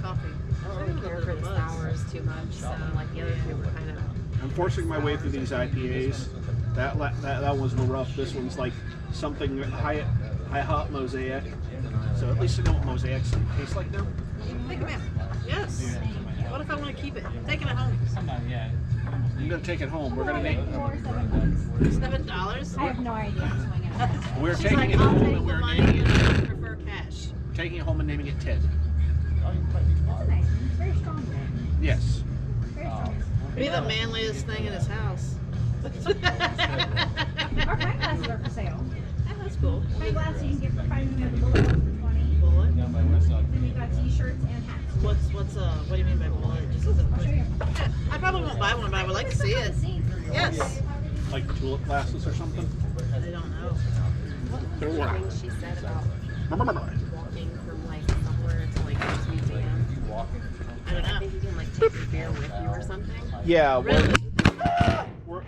coffee. I don't care for the sours too much, so like the other two were kind of. I'm forcing my way through these IPAs. That one's a little rough. This one's like something high hop mosaic. So at least I know what mosaics taste like now. Take them out. Yes. What if I want to keep it? I'm taking it home. I'm gonna take it home. We're gonna make. $7? I have no idea. We're She's taking like, it I'll home take and the we're money naming and it. I prefer cash. Taking it home and naming it Ted. That's nice. It's very strong. Yes. Very strong. Be the manliest thing in his house. Our pint glasses are for sale. Oh, that's cool. Pint glasses you can get for $5 and the bullet ones for $20. Bullet? Then you got t-shirts and hats. What do you mean by bullet? Just as a I'll show you. Yeah, I probably won't buy one, but I would like to see it. Yes. Like tulip glasses or something. I don't know. They're what? Things she said about walking from like somewhere to like this museum. I don't I know. think you can like take your beer with you or something. Yeah. Really? We're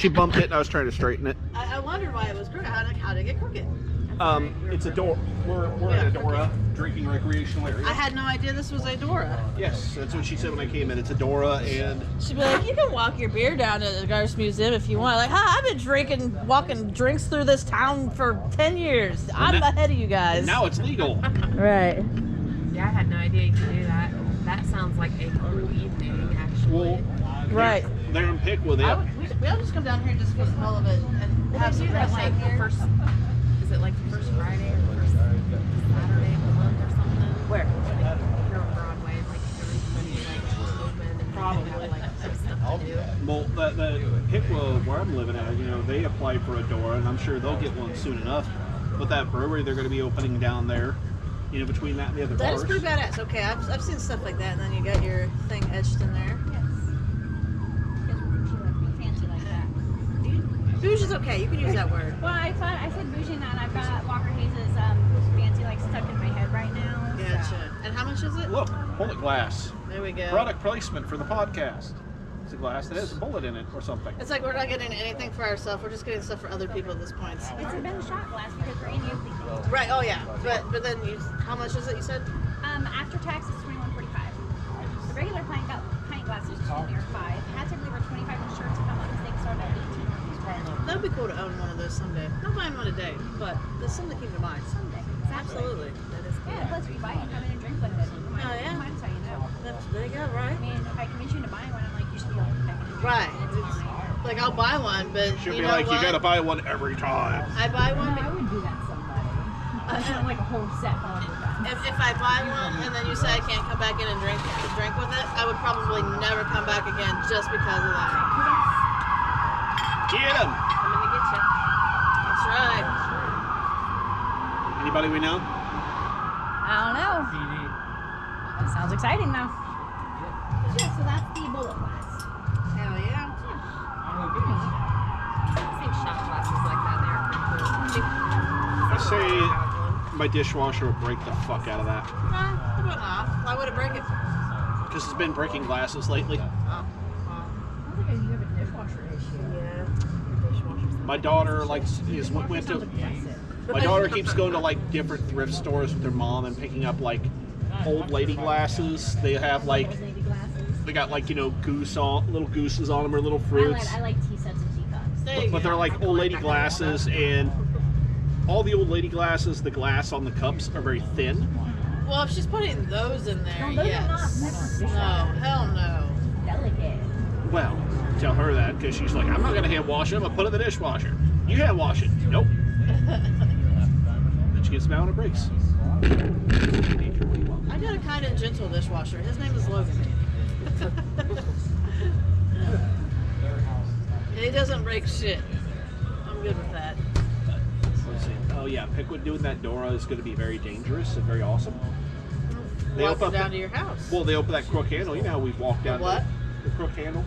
She bumped it and I was trying to straighten it. I wondered why it was crooked. How did it get crooked? It's a door. We're in a Dora drinking recreational area. I had no idea this was a Dora. Yes, that's what she said when I came in. It's a Dora, and She'd be like, you can walk your beer down at the Garden Museum if you want. Like, I've been walking drinks through this town for 10 years. I'm ahead of you guys. now it's legal. Right. Yeah, I had no idea you could do that. That sounds like a cool evening, actually. Well, Right. they're in Pickwood. We all just come down here just for the hell of it and have some do that drinks like out the here. first. Is it like the first Friday or the first Saturday of the month or something? Where? Like here on Broadway, like everybody's like open and Probably. have like some stuff to do. Well, the Pickwood, where I'm living at, they applied for a Dora, and I'm sure they'll get one soon enough. But that brewery they're going to be opening down there, between that and the other That bars. is pretty badass. Okay, I've seen stuff like that, and then you got your thing etched in there. Fancy like that. Bouge is okay. You can use that word. Well, I said bougie now, and I've got Walker Hayes' fancy like stuck in my head right now. Gotcha. And how much is it? Look, bullet glass. There we go. Product placement for the podcast. It's a glass that has a bullet in it or something. It's like we're not getting anything for ourselves. We're just getting stuff for other people at this point. It's been a shot glass because we're in the Right. Oh yeah. But then how much is it? You said. after tax it's $21.45. The regular pint glass is $2 or $5. Had to leave 25 insurance if I'm not mistaken, so about 18. That'd be cool to own one of those someday. Not buying one a day, but that's something to keep in mind. Someday. Exactly. Absolutely. That is cool. Yeah, plus if you buy it, come in and drink with it. yeah. Mine's how you know. There you go. Right. I mean, if I convince you into buying one, I'm like, you should be able to pick it. Right. It's fine. Like I'll buy one, but Should you be know like, what? you gotta buy one every time. I buy No, one. I would do that to somebody. I want like a whole set bottle of that. If I buy one and then you say I can't come back in and drink with it, I would probably never come back again just because of that. Get him! I'm gonna get you. That's right. Anybody we know? I don't know. That sounds exciting though. Yeah, so that's the bullet glass. Hell yeah. I've seen shot glasses like that. They are pretty cool. I say my dishwasher will break the fuck out of that. How about not? Why would it break it? Because it's been breaking glasses lately. Oh. I don't think you have a dishwasher issue. Yeah. My daughter went to. My daughter keeps going to like different thrift stores with her mom and picking up like old lady glasses. They have like they got like little gooses on them or little fruits. I like tea sets and teacups. There you But they're go. like old lady glasses, and all the old lady glasses, the glass on the cups are very thin. Well, if she's putting those in there, No, those are yes. not. No, hell no. Delicate. Well, tell her that because she's like, I'm not gonna hand wash it. I'm gonna put it in the dishwasher. You hand wash it. Nope. Then she gets them out and it breaks. I got a kind and gentle dishwasher. His name is Logan. He doesn't break shit. I'm good with that. Let's see. Oh yeah, Pickwood doing that Dora is going to be very dangerous and very awesome. They Walking open up down to your house. Well, they open that crook handle. You know how we've walked down what? the crook handle.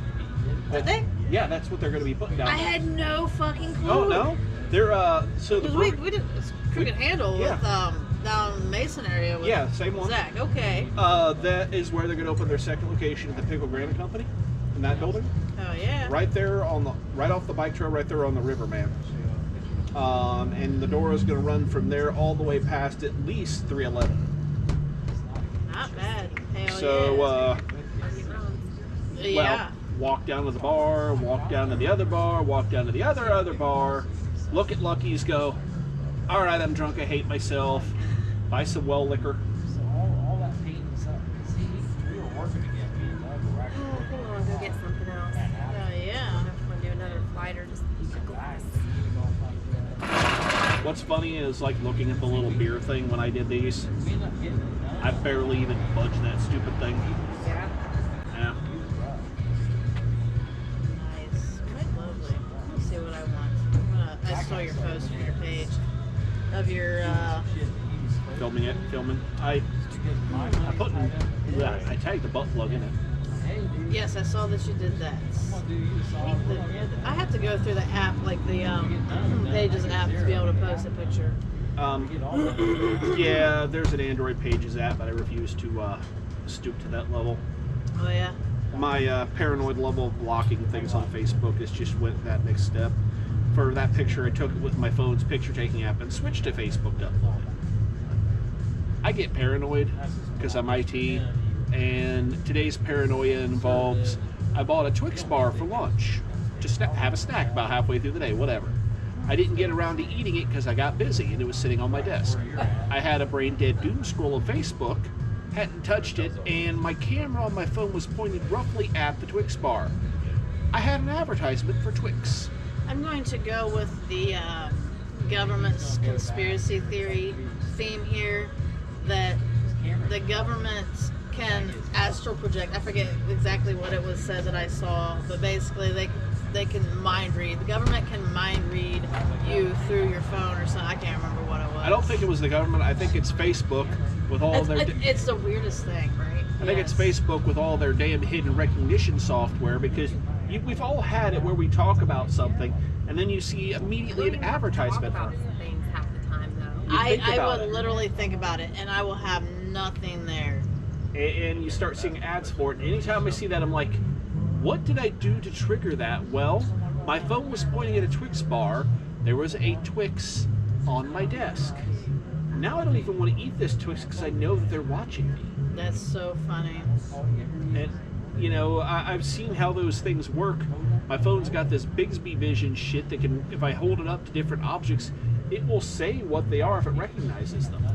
Did they? Yeah, that's what they're going to be putting down. I had no fucking clue. Oh no, they're so the Because we did it's crooked handle yeah. with down Mason area with yeah, same one. Zach. Okay. That is where they're going to open their second location at the Pickle Granite Company in that building. Oh yeah. Right there right off the bike trail, right there on the river, man. And the door is going to run from there all the way past at least 311. Not bad. Hell So, yeah. well, walk down to the bar, walk down to the other bar, walk down to the other bar, look at Lucky's, go, all right, I'm drunk, I hate myself, buy some well liquor. So all that paint and stuff. See, we were working again. Me and Doug were I think I want to go get something else. Oh yeah. I want to do another flight or just eat a glass. What's funny is like looking at the little beer thing when I did these, we ended up getting it done. I barely even budged that stupid thing. Yeah. Yeah. Nice. Quite lovely. Let me see what I want. I saw your post on your page of your Filming. I put I tagged the butt plug in it. yes, I saw that you did that. I have to go through the app, like the Pages app, to be able to post a picture. Yeah, there's an Android Pages app, but I refuse to stoop to that level. Oh yeah. my paranoid level of blocking things on Facebook has just went that next step. For that picture, I took it with my phone's picture taking app and switched to Facebook to upload it. I get paranoid because I'm IT, and today's paranoia involves I bought a Twix bar for lunch to have a snack about halfway through the day, whatever. I didn't get around to eating it because I got busy and it was sitting on my desk. I had a brain dead doom scroll of Facebook, hadn't touched it, and my camera on my phone was pointed roughly at the Twix bar. I had an advertisement for Twix. I'm going to go with the government's conspiracy theory theme here, that the government can astral project. I forget exactly what it was said that I saw, but basically they can mind read. The government can mind read you through your phone or something. I can't remember what it was. I don't think it was the government. I think it's Facebook with all their... It's the weirdest thing, right? I think it's Facebook with all their damn hidden recognition software, because we've all had it where we talk about something and then you see immediately an advertisement. Talk about things half the time, though. I would literally think about it and I will have nothing there. And you start seeing ads for it. Anytime I see that, I'm like, what did I do to trigger that? Well, my phone was pointing at a Twix bar. There was a Twix on my desk. Now I don't even want to eat this Twix because I know that they're watching me. That's so funny. And, you know, I've seen how those things work. My phone's got this Bixby Vision shit that can, if I hold it up to different objects, it will say what they are if it recognizes them.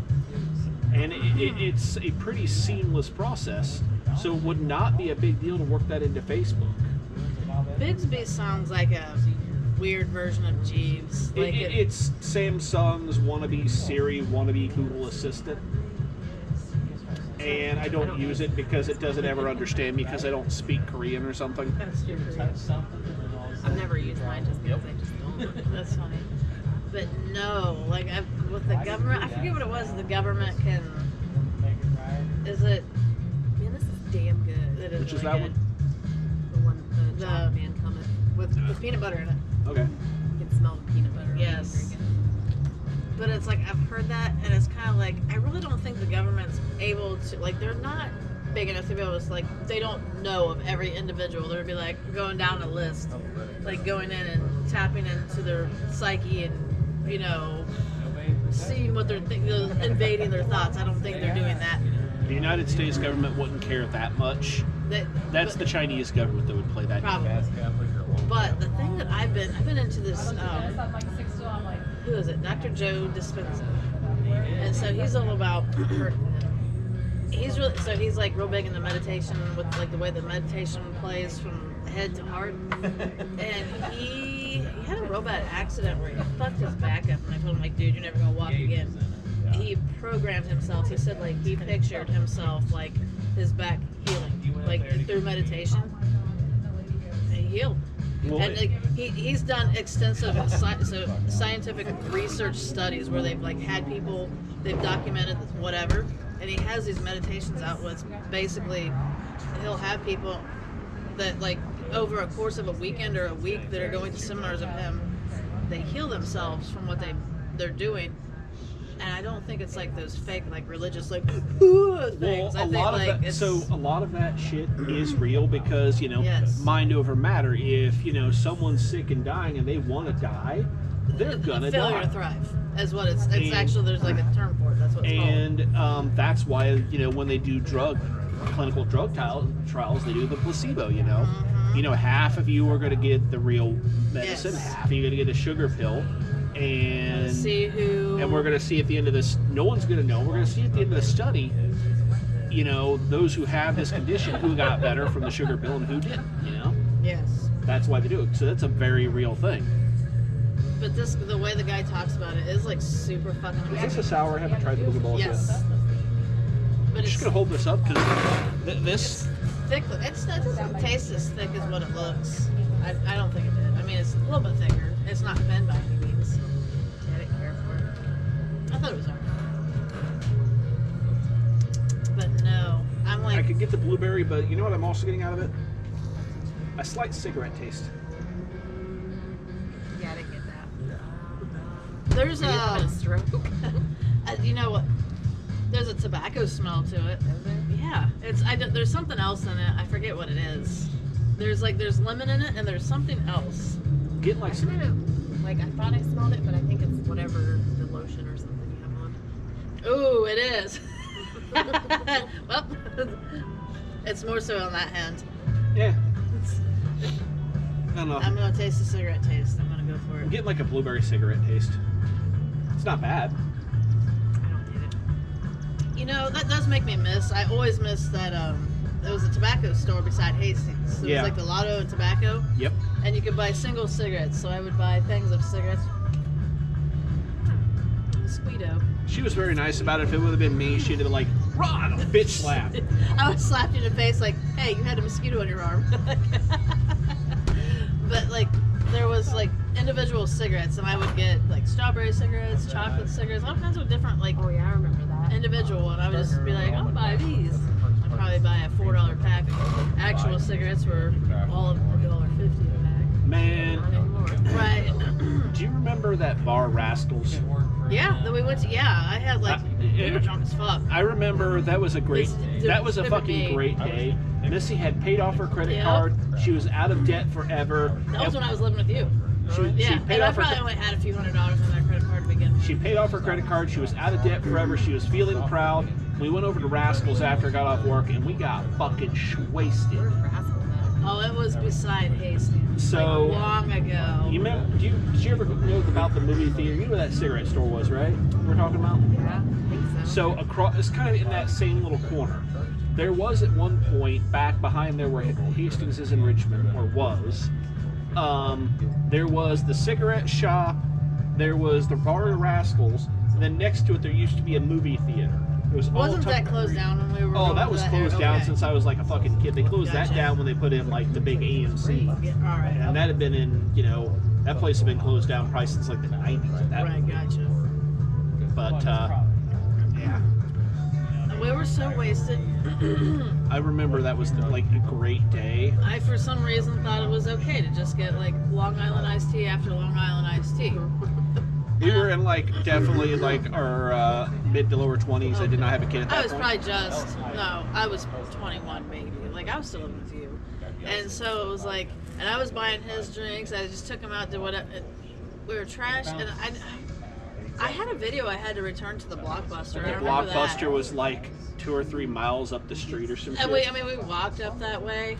And it's a pretty seamless process, so it would not be a big deal to work that into Facebook. Bixby sounds like a weird version of Jeeves. Like it's Samsung's wannabe Siri, wannabe Google Assistant. And I don't use it because it doesn't ever understand me because I don't speak Korean or something. I've never used mine just because I just don't. That's funny. But no, like with the government, I forget what it was. The government can. Is it? Man, this is damn good. It is Which is really that good. The one, the chocolate man cometh. With peanut butter in it. Okay. You can smell the peanut butter. Yes. But it's like I've heard that, and it's kind of like I really don't think the government's able to. Like they're not big enough to be able to. Like they don't know of every individual. They'd be like going down a list, like going in and tapping into their psyche and. You know, seeing what they're thinking, invading their thoughts. I don't think they're doing that. The United States government wouldn't care that much. That's the Chinese government that would play that. Probably. But the thing that I've been into this, who is it? Dr. Joe Dispenza. And so he's all about, he's like real big into meditation with like the way the meditation plays from head to heart. And he had a real bad accident where he fucked his back up, and I told him like, dude, you're never gonna walk again. He programmed himself. He said like he pictured himself like his back healing, like through meditation, and he healed. Well, And like he's done extensive scientific research studies where they've like had people, they've documented whatever, and he has these meditations out with basically he'll have people that like over a course of a weekend or a week that are going to seminars of him, they heal themselves from what they're doing. And I don't think it's like those fake like religious like things. Well, I think like it's so a lot of that shit is real because, you know, Yes. mind over matter. If, you know, someone's sick and dying and they want to die, they're gonna failure die. to thrive is what it's And- actually there's like a term for it. That's what it's called. And that's why, you know, when they do clinical drug trials, they do the placebo, you know. Mm-hmm. You know, half of you are going to get the real medicine, Yes. half of you are going to get a sugar pill, and See who and we're going to see at the end of this, no one's going to know, we're going to see at the end of the study, you know, those who have this condition, who got better from the sugar pill and who didn't, you know. Yes. That's why they do it. So that's a very real thing. But the way the guy talks about it is like super fucking Is amazing. this a sour? I haven't tried the boogie balls Yes. yet. But I'm just it's going to hold this up because this... thick. It doesn't taste as thick as what it looks. I don't think it did. I mean, it's a little bit thicker. It's not thin by any means. I didn't care for it. I thought it was alright. But no, I'm I like, could get the blueberry, but you know what I'm also getting out of it? A slight cigarette taste. Yeah, I didn't get that. there's Are you having a a, stroke? you know what? There's a tobacco smell to it. Is there? Yeah, Yeah, there's something else in it. I forget what it is. There's lemon in it, and there's something else. Get like some. Kind of, like, I thought I smelled it, but I think it's whatever the lotion or something you have on. Ooh, it is. Well, it's more so on that hand. Yeah. I don't know. I'm gonna taste the cigarette taste. I'm gonna go for I'm it. getting like a blueberry cigarette taste. It's not bad. I don't get it. You know, that does make me miss. I always miss that. There was a tobacco store beside Hastings. There Yeah. was like the Lotto and tobacco, Yep. and you could buy single cigarettes. So I would buy things of cigarettes. Mosquito. She was very nice about it. If it would have been me, she'd have been like, "Ron, bitch slap." I would slap you in the face like, "Hey, you had a mosquito on your arm." But like, there was like individual cigarettes, and I would get like strawberry cigarettes, chocolate cigarettes, all kinds of different like Oh, yeah, I remember that. individual, and I would just be like, "I'll buy these." I'd probably buy a $4 pack. Actual cigarettes were all of $1.50 a pack. Man, Not anymore. Right. do you remember that bar Rascals? Yeah, that we went to. Yeah, I had like we were drunk as fuck. I remember that was a great. That was a Different fucking day. great day. Missy had paid off her credit Yep. card. She was out of debt forever. That was when I was living with you. She Yeah, paid and I off her. probably only had a few $100s on that credit card to begin with. She paid off her credit card. She was out of debt forever. She was feeling proud. We went over to Rascals after I got off work, and we got fucking wasted. Oh, it was beside Hastings. So- like, long ago. You remember? Did you ever know about the movie theater? You know where that cigarette store was, right? We're talking about. Yeah, I think so. So across, it's kind of in that same little corner. There was at one point back behind there where Hastings is in Richmond, or was. There was the cigarette shop. There was the bar of Rascals. And then next to it, there used to be a movie theater. It was all Wasn't that closed down when we were? Oh, going that to was area? closed down Okay. since I was like a fucking kid. They closed Gotcha. that down when they put in like the big AMC. Yeah, all right. And that had been in, that place had been closed down probably since like the 90s at that Right, point. gotcha. But, yeah. We were so wasted. I remember that was like a great day. I, for some reason, thought it was okay to just get like Long Island iced tea after Long Island iced tea. We were in like definitely like our mid to lower 20s. I did not have a kid at that I was point. probably I was 21 maybe. Like I was still living with you. And so it was like, and I was buying his drinks. I just took him out to whatever. We were trash, and I had a video I had to return to the Blockbuster. I The remember Blockbuster that. was like 2 or 3 miles up the street or some shit. And we walked up that way,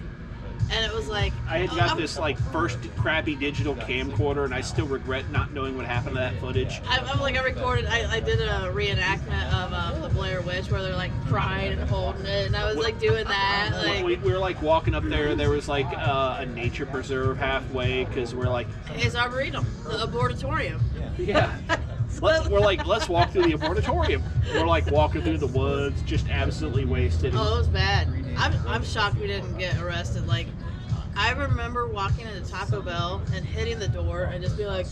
and it was like I had got this like first crappy digital camcorder, and I still regret not knowing what happened to that footage. I recorded. I did a reenactment of the Blair Witch where they're like crying and holding it, and I was like doing that. Like We were like walking up there. There was like a nature preserve halfway because we're like, it's Arboretum, the abortatorium. yeah. Let's walk through the abortatorium. We're like walking through the woods, just absolutely wasted. Oh, it was bad. I'm shocked we didn't get arrested. Like, I remember walking into Taco Bell and hitting the door and just be like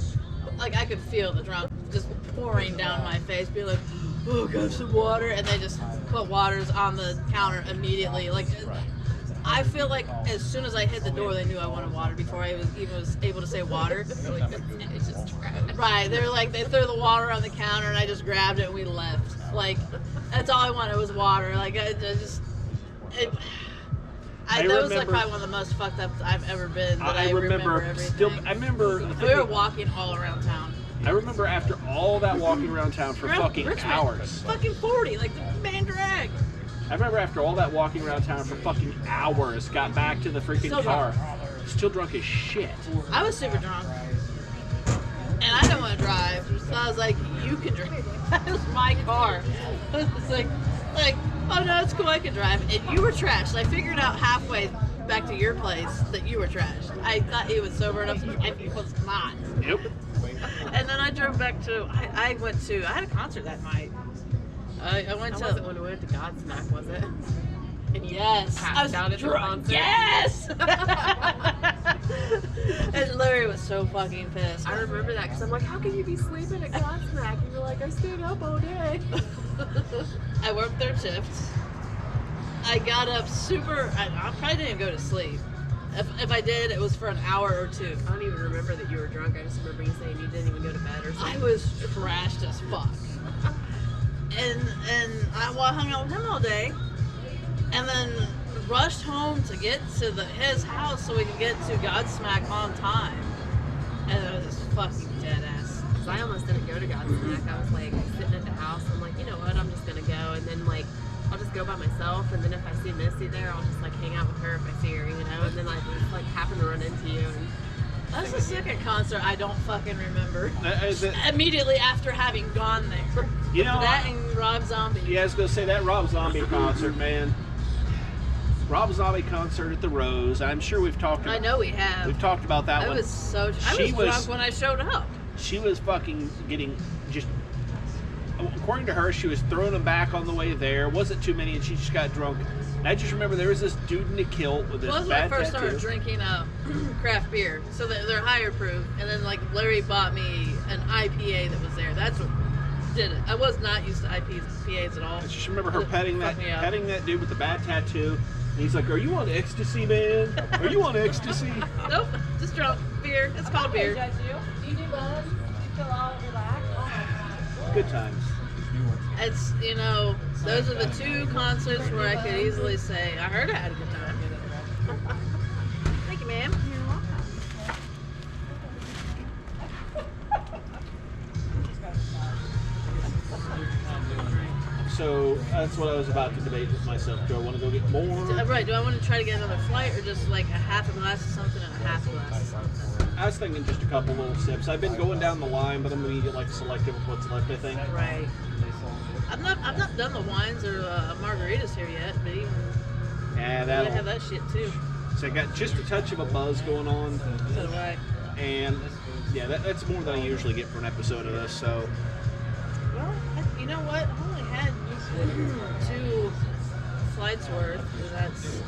I could feel the drunk just pouring down my face, be like, oh, got some water, and they just put waters on the counter immediately. Like, I feel like as soon as I hit the door, they knew I wanted water before I was able to say water. It's just trash. Right, they were like, they threw the water on the counter, and I just grabbed it and we left. Like, that's all I wanted was water. Like, that was like remember- probably one of the most fucked up I've ever been. But I remember everything. I remember. We were walking all around town. I remember after all that walking around town for fucking Richmond, hours. Fucking 40, like the man drag. I remember after all that walking around town for fucking hours, got back to the freaking Still car, drunk. still drunk as shit. I was super drunk. And I didn't want to drive, so I was like, you can drive. That was my car. It's like, oh no, it's cool, I can drive. And you were trashed. I figured out halfway back to your place that you were trashed. I thought he was sober enough to drive, he was not. Yep. And then I drove back to, I had a concert that night. I went That to, wasn't when we went to Godsmack, was it? And you yes, passed I was out at the drunk. concert? Yes! And Larry was so fucking pissed. I remember that because I'm like, how can you be sleeping at Godsmack? And you're like, I stayed up all day. I worked their shifts. I got up I probably didn't even go to sleep. If I did, it was for an hour or two. I don't even remember that you were drunk. I just remember you saying you didn't even go to bed or something. I was trashed as fuck. And I hung out with him all day. and then rushed home to get to his house so we could get to Godsmack on time. And it was just fucking dead ass. Cause I almost didn't go to Godsmack. I was like sitting at the house. I'm like, you know what? I'm just gonna go, and then like I'll just go by myself. And then if I see Missy there, I'll just like hang out with her if I see her, you know. And then I just like happen to run into you. And That's the second concert I don't fucking remember. Is it, Immediately after having gone there. you know, That and Rob Zombie. yeah, I was gonna say that Rob Zombie concert, man. Rob Zombie concert at the Rose. I'm sure we've talked. I know we have. We've talked about that I one. was so. I She was was- drunk when I showed up. She was fucking getting just. According to her, she was throwing them back on the way there. Wasn't too many, and she just got drunk. And I just remember there was this dude in a kilt with this Well, that was bad when I first tattoo. started drinking craft beer, so they're higher proof. And then like Larry bought me an IPA that was there. That's what did it. I was not used to IPAs at all. I just remember her It petting fucked me up. that dude with the bad tattoo. And he's like, "Are you on ecstasy, man? Are you on ecstasy?" Nope, just drunk beer. It's called beer. You do buzz? You feel all relaxed? Oh my God. Good times. It's, you know, those are the two concerts where I could easily say, I heard I had a good time. Thank you, ma'am. You're welcome. So that's what I was about to debate with myself. Do I want to go get more? Right, do I want to try to get another flight or just like a half a glass of something and a half a glass of something? I was thinking just a couple little sips. I've been going down the line, but I'm gonna get like selective with what's left. I think. Right. I've not done the wines or margaritas here yet, but even Yeah, I have that'll. that shit too. So I got just a touch of a buzz going on, So do I. and yeah, that's more than I usually get for an episode of this. So Well, you know what? I only had 2 flights worth. So that's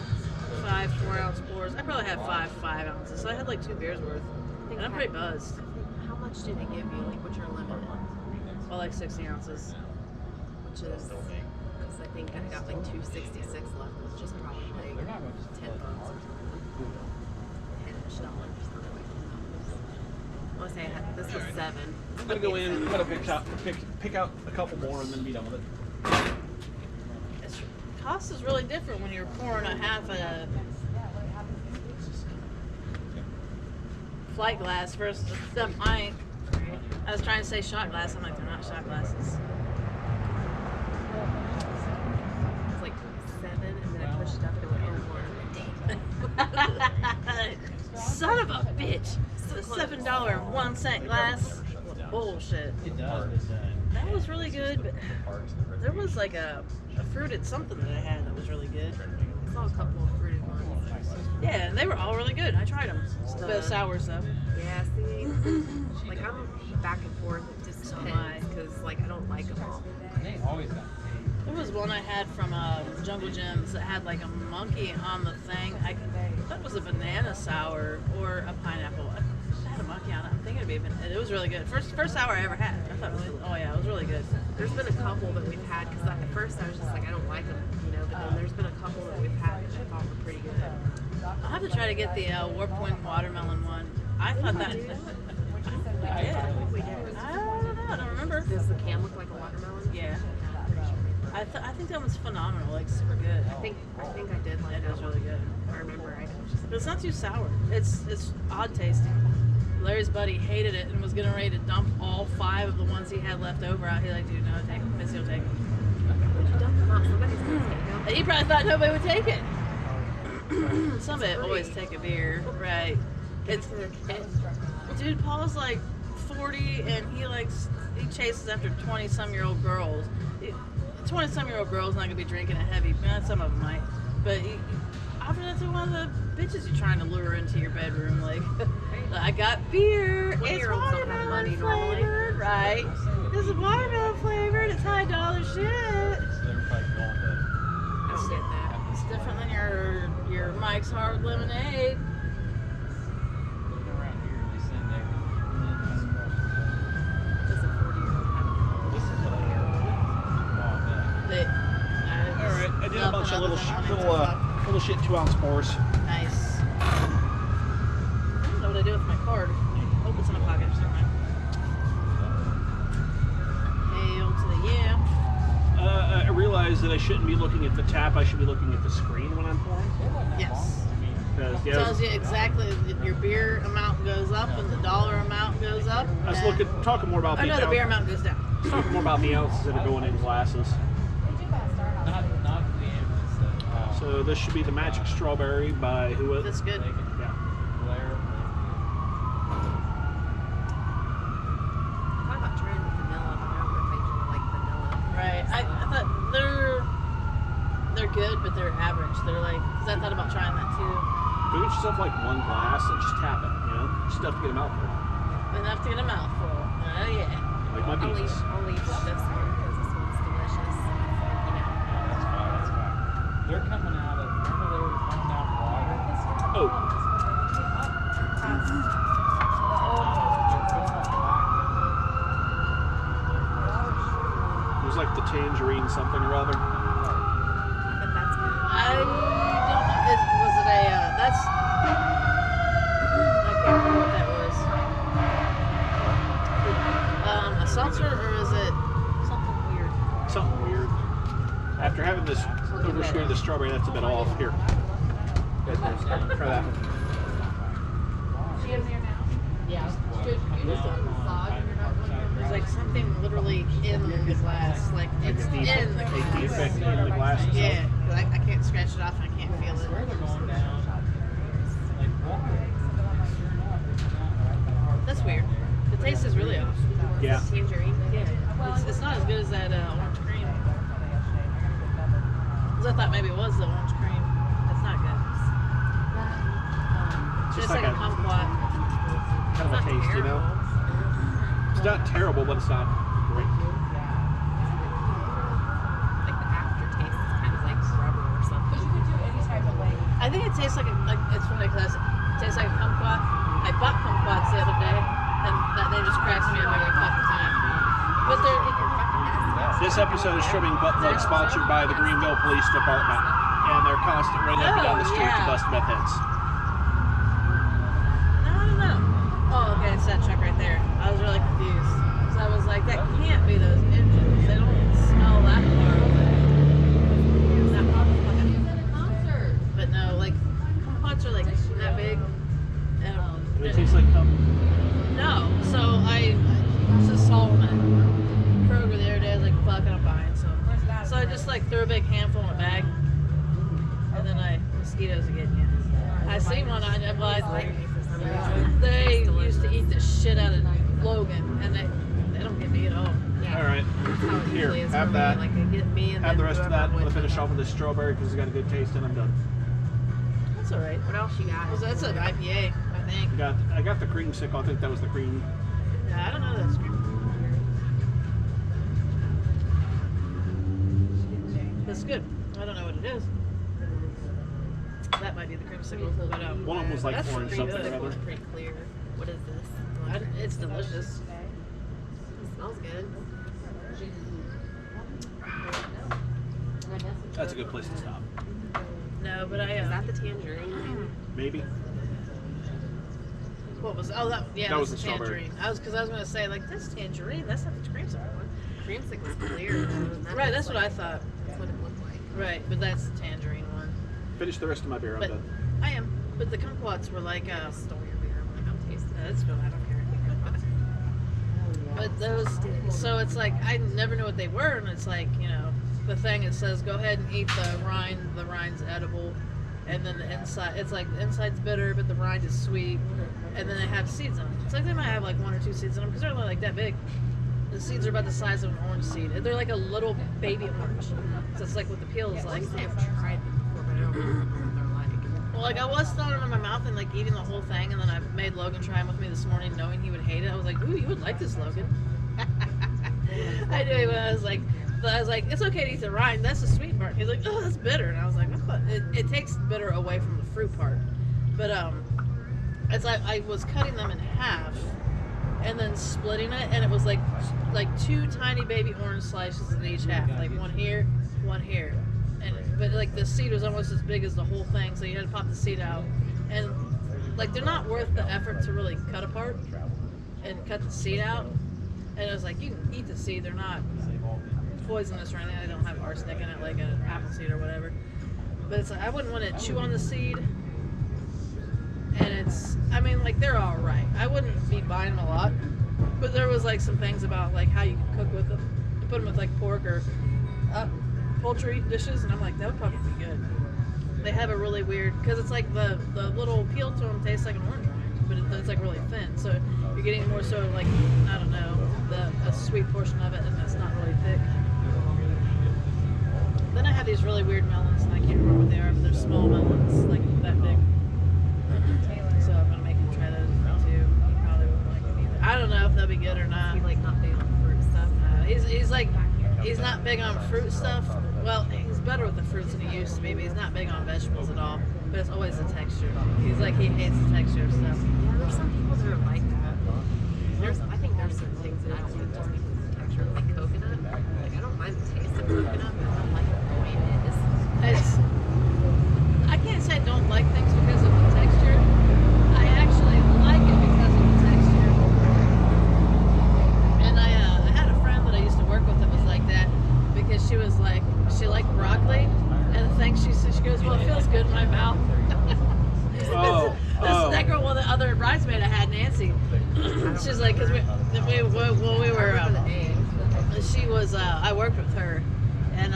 5 4-ounce pours. I probably had 5 ounces. So I had like 2 beers worth. And I'm pretty buzzed. how much do they give you? Like, what's your limit? Well, like 60 ounces. Which is, because I think I got like 266 left, which is probably like $10 or something. $10-ish dollars. I want to say I had, this was 7. I'm gonna go in. I'm gonna pick out a couple more and then be done with it. Cost is really different when you're pouring a half a flight glass versus a pint. I was trying to say shot glass. I'm like, they're not shot glasses. It was like 7, and then I pushed it up and it went over. Son of a bitch! It's a $7.01 glass. Bullshit. It does. That was really good, but there was like a fruited something that I had that was really good. I saw a couple of fruited ones. Yeah, and they were all really good. I tried them. The sours though. Yeah, see, like I'm back and forth. It just So am depends, because like I don't like them all. They always got paid. There was one I had from Jungle Gyms that had like a monkey on the thing. I thought it was a banana sour or a pineapple. I had a monkey on it. I'm thinking it'd be a banana. It was really good. First sour I ever had. I thought it was, oh yeah, it was really good. There's been a couple that we've had, because at first I was just like, I don't like them, you know, but then there's been a couple that we've had that I thought were pretty good. I'll have to try to get the Warp Point watermelon one. I thought that. We did. I don't know. I don't remember. Does the can look like a watermelon? Yeah. I think that one's phenomenal. Like super good. I think I did like It that is one. really good. I remember I was just But it's not too sour. It's odd tasting. Larry's buddy hated it and was getting ready to dump all 5 of the ones he had left over out. He like, dude, no, take them. Missy will take them. dump them out. Somebody's gonna take them. And he probably thought nobody would take it. Somebody always take a beer, right? It's dude. Paul's like 40 and he chases after 20-some-year-old girls. 20-some-year-old girls not gonna be drinking a heavy. Some of them might, but after that's one of the bitches you're trying to lure into your bedroom. Like, I got beer. It's 20-year-olds don't have money watermelon normally. flavored, right? This is watermelon flavored. It's $high shit. They're probably going to. I don't get that. It's different than your Mike's Hard Lemonade. Around here, they send everything. And then ask questions. Does a 40-year-old have This is what I hear. All right, I did a bunch of little shit 2-ounce pours. Nice. I don't know what I do with my card. Hope it's in a pocket. Never mind. Hail to the yeah. I realize that I shouldn't be looking at the tap. I should be looking at the screen when I'm pouring. Yes. Because It tells you exactly that your beer amount goes up and the dollar amount goes up. I was and- talking more about Oh, no, the beer amount goes down. talking more about the ounces that are going in glasses. Not the ambulance. So this should be the Magic Strawberry by who was? That's good. Yeah. Blair. I thought about trying the vanilla, but I don't know if I do like vanilla. Right. I thought they're good, but they're average. They're like, because I thought about trying that too. Go get yourself like one glass and just tap it, you know? Just enough to get a mouthful. Enough to get a mouthful. Oh, yeah. Like my beans. I'll leave with this one because this one's delicious. You know. That's fine. They're coming out of. Remember they were coming out of water. Oh, it was like the tangerine something or other. But that's good. I don't know. Was it a, that's, I can't remember what that was. A seltzer or is it something weird? Something weird. After having this overshare of the strawberry, that's a bit off. Here. Try that one. Yeah. There's like something literally in the glass. Like it's Like in the a glass. defect in the glass itself. Yeah, 'cause I can't scratch it off and I can't feel it. They're going down. Like water. That's weird. The taste is really off. Yeah. Tangerine. Yeah. It's not as good as that orange cream. 'Cause I thought maybe it was the orange cream. It's not good. It's It's just like like a a kumquat. kind of a taste, you know? It's not terrible, but it's not great. Like the aftertaste is kind of like rubber or something. I think it tastes like it's funny because it tastes like a kumquat. I bought kumquats the other day, and that name just cracks me up every fucking time. But they're This episode is Strobing Butt Plug, sponsored by the Greenville Police Department and their constant running up and down the street to bust meth heads. no, I don't know. Oh, okay, it's that truck right there. I was really confused. So I was like, that can't be those engines. They don't smell that far away. That motherfucker. But no, like kumquats are like that big. Do they taste like cum? No, so I just saw them at Kroger the other day. I was like, fuck it, I'm buying some. So I just like threw a big handful in a bag, and then mosquitoes are getting you. I seen one on it, but they used to eat the shit out of Logan, and they don't get me at all. All right. That's how it Here, usually is have for me. that. Like I get me and Have the then rest of whoever that. I'm I'm going with. to finish off with this strawberry because it's got a good taste and I'm done. That's all right. What else you got? That's an IPA, I think. I got the creamsicle. I think that was the cream. Yeah, I don't know that's good. That's good. I don't know what it is. That might be the creamsicle, but One of them was like that's orange pretty something good. or other. Pretty clear. What is this? It's delicious. It smells good. That's a good place to stop. No, but Is that the tangerine? Maybe. what was? Oh, that That that was was the the strawberry. tangerine. I was gonna say like this tangerine. That's not the creamsicle one. Creamsicle's clear. Right, that's what I thought. That's what it looked like. Right, but that's the tangerine one. Finish the rest of my beer. I'm But done. I am. But the kumquats were like I stole your beer. I'm like, I'm tasting it. that's good. I don't care. But those, so it's like I never knew what they were, and it's like the thing it says go ahead and eat the rind. The rind's edible, and then the inside, it's like the inside's bitter, but the rind is sweet, and then they have seeds in them. It's like they might have like 1 or 2 seeds in them because they're only like that big. The seeds are about the size of an orange seed. They're like a little baby orange. So it's like what the peel is I like. think I've tried them before, but I don't remember what they're like. Well, like I was throwing them in my mouth and like eating the whole thing, and then I made Logan try them with me this morning, knowing he would hate it. I was like, "Ooh, you would like this, Logan." I knew he was. I was like, "It's okay to eat the rind. That's the sweet part." He's like, "Oh, that's bitter," and I was like, "What?" It takes bitter away from the fruit part, but it's like I was cutting them in half and then splitting it, and it was like 2 tiny baby orange slices in each half, like one here, but like the seed was almost as big as the whole thing, so you had to pop the seed out, and like they're not worth the effort to really cut apart and cut the seed out. And I was like, you can eat the seed, they're not poisonous or anything. They don't have arsenic in it like an apple seed or whatever. But it's like, I wouldn't want to chew on the seed. And it's, I mean, like, they're all right. I wouldn't be buying them a lot. But there was, like, some things about, like, how you can cook with them. You put them with, like, pork or poultry dishes. And I'm like, that would probably be good. They have a really weird, because it's like the little peel to them tastes like an orange rind. But it's, like, really thin. So you're getting more so, like, I don't know, a sweet portion of it. And it's not really thick. Then I have these really weird melons. And I can't remember what they are. But they're small melons, like, that big. So I'm gonna make him try those too. He probably won't like them either. I don't know if they'll be good or not. He like not big on fruit stuff. He's like, he's not big on fruit stuff. Well, he's better with the fruits than he used to be, but he's not big on vegetables at all. But it's always the texture. He's like, he hates the texture of stuff. Yeah, there's some people that are like that. I think there's certain things that I don't like just because of the texture, like coconut. Like I don't mind the taste of coconut, but I don't like the way it is. I can't say I don't like things because of the texture. I actually like it because of the texture. And I had a friend that I used to work with that was like that because she was like, she liked broccoli, and the thing she goes, well, it feels good in my mouth. That girl, well, the other bridesmaid I had, Nancy, she's like, because we were, she was, I worked with her, and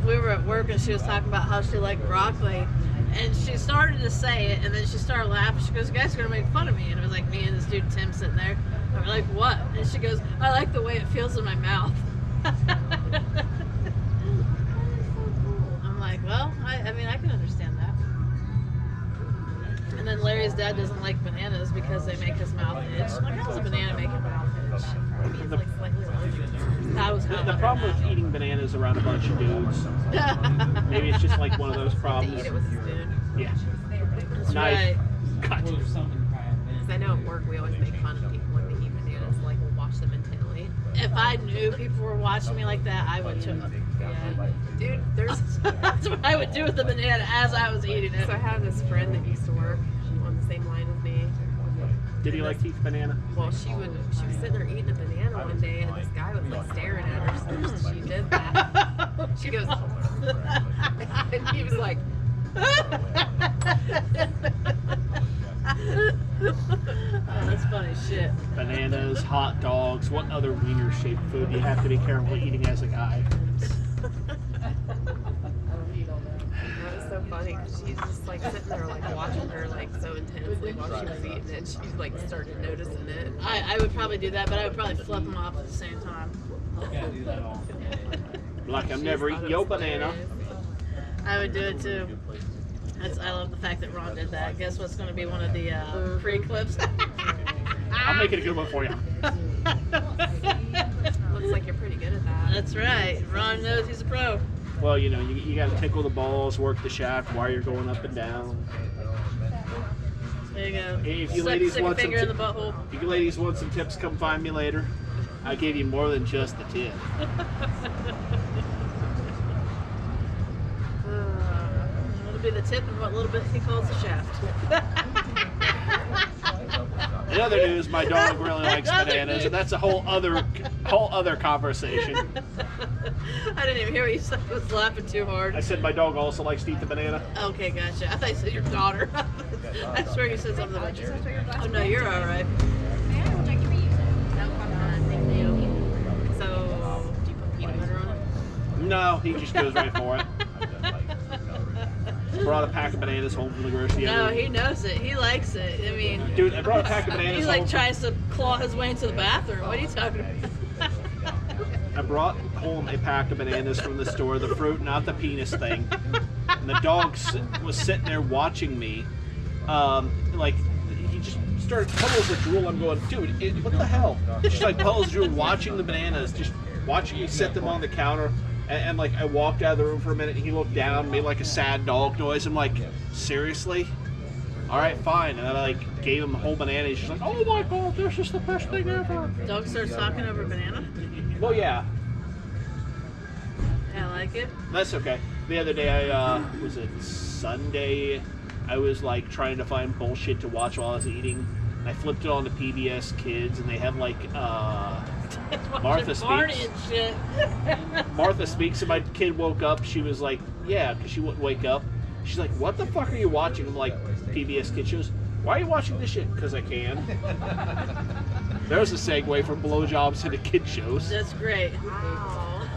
we were at work, and she was talking about how she liked broccoli. And she started to say it, and then she started laughing. She goes, "You guys are gonna make fun of me." And it was like me and this dude Tim sitting there. And we're like, "What?" And she goes, "I like the way it feels in my mouth." I'm like, "Well, I mean, I can understand that." And then Larry's dad doesn't like bananas because they make his mouth itch. I'm like, how's a banana make your mouth itch? Maybe it's like slightly larger. That was The problem with eating bananas around a bunch of dudes, maybe it's just like one of those To problems. eat it with a spoon. Yeah. That's Knife. right. Cut. Because I know at work we always make fun of people when they eat bananas. Like we'll watch them intently. If I knew people were watching me like that, I would too. Yeah, dude. That's what I would do with the banana as I was eating it. So I have this friend that used to work on the same line as me. Did he like to eat the banana? Well, she was sitting there eating a banana one day, and this guy was like staring at her. So she did that. She goes, and he was like, Oh, that's funny shit. Bananas, hot dogs. What other wiener-shaped food do you have to be careful eating as a guy? that was so funny because she's just like sitting there like watching her like so intensely while she was eating it. She like started noticing it. I would probably do that, but I would probably flip them off at the same time. Like I'm never eating your banana. I would do it too. I love the fact that Ron did that. Guess what's going to be one of the pre-clips? I'll make it a good one for you. Looks like you're pretty good at that. That's right. Ron knows he's a pro. Well, you know, you got to tickle the balls, work the shaft while you're going up and down. There you go. Hey, if you Stick ladies a want finger in the some, butthole. if you ladies want some tips, come find me later. I'll give you more than just the tip. It'll be the tip and what little bit he calls the shaft. In other news, my dog really likes bananas, and that's a whole other conversation. I didn't even hear what you said. I was laughing too hard. I said my dog also likes to eat the banana. Okay, gotcha. I thought you said your daughter. I swear you said something about yours. Oh no, you're all right. May I check your use? No, come on, thank you. So, do you put peanut butter on it? No, he just goes right for it. Brought a pack of bananas home from the grocery. No, he knows it. He likes it. I mean, Dude, I brought a pack of bananas he like home. tries to claw his way into the bathroom. What are you talking about? I brought home a pack of bananas from the store, the fruit, not the penis thing. And the dog was sitting there watching me. Like, he just started puddles of drool. I'm going, dude, what the hell? Just like puddles of drool, watching the bananas, just watching me set them on the counter. And like, I walked out of the room for a minute, and he looked down, made like a sad dog noise. I'm like, seriously? All right, fine. And then I like gave him a whole banana. He's just like, oh my god, this is the best thing ever. Dog starts talking over banana. Well, yeah. I like it. That's okay. The other day, was it Sunday? I was like trying to find bullshit to watch while I was eating. And I flipped it on to PBS Kids, and they had like Martha Barney speaks. and shit. Martha speaks, and my kid woke up. She was like, yeah, because she wouldn't wake up. She's like, what the fuck are you watching? I'm like, PBS Kid shows. Why are you watching this shit? Because I can. There's a segue from blowjobs into kid shows. That's great. Wow.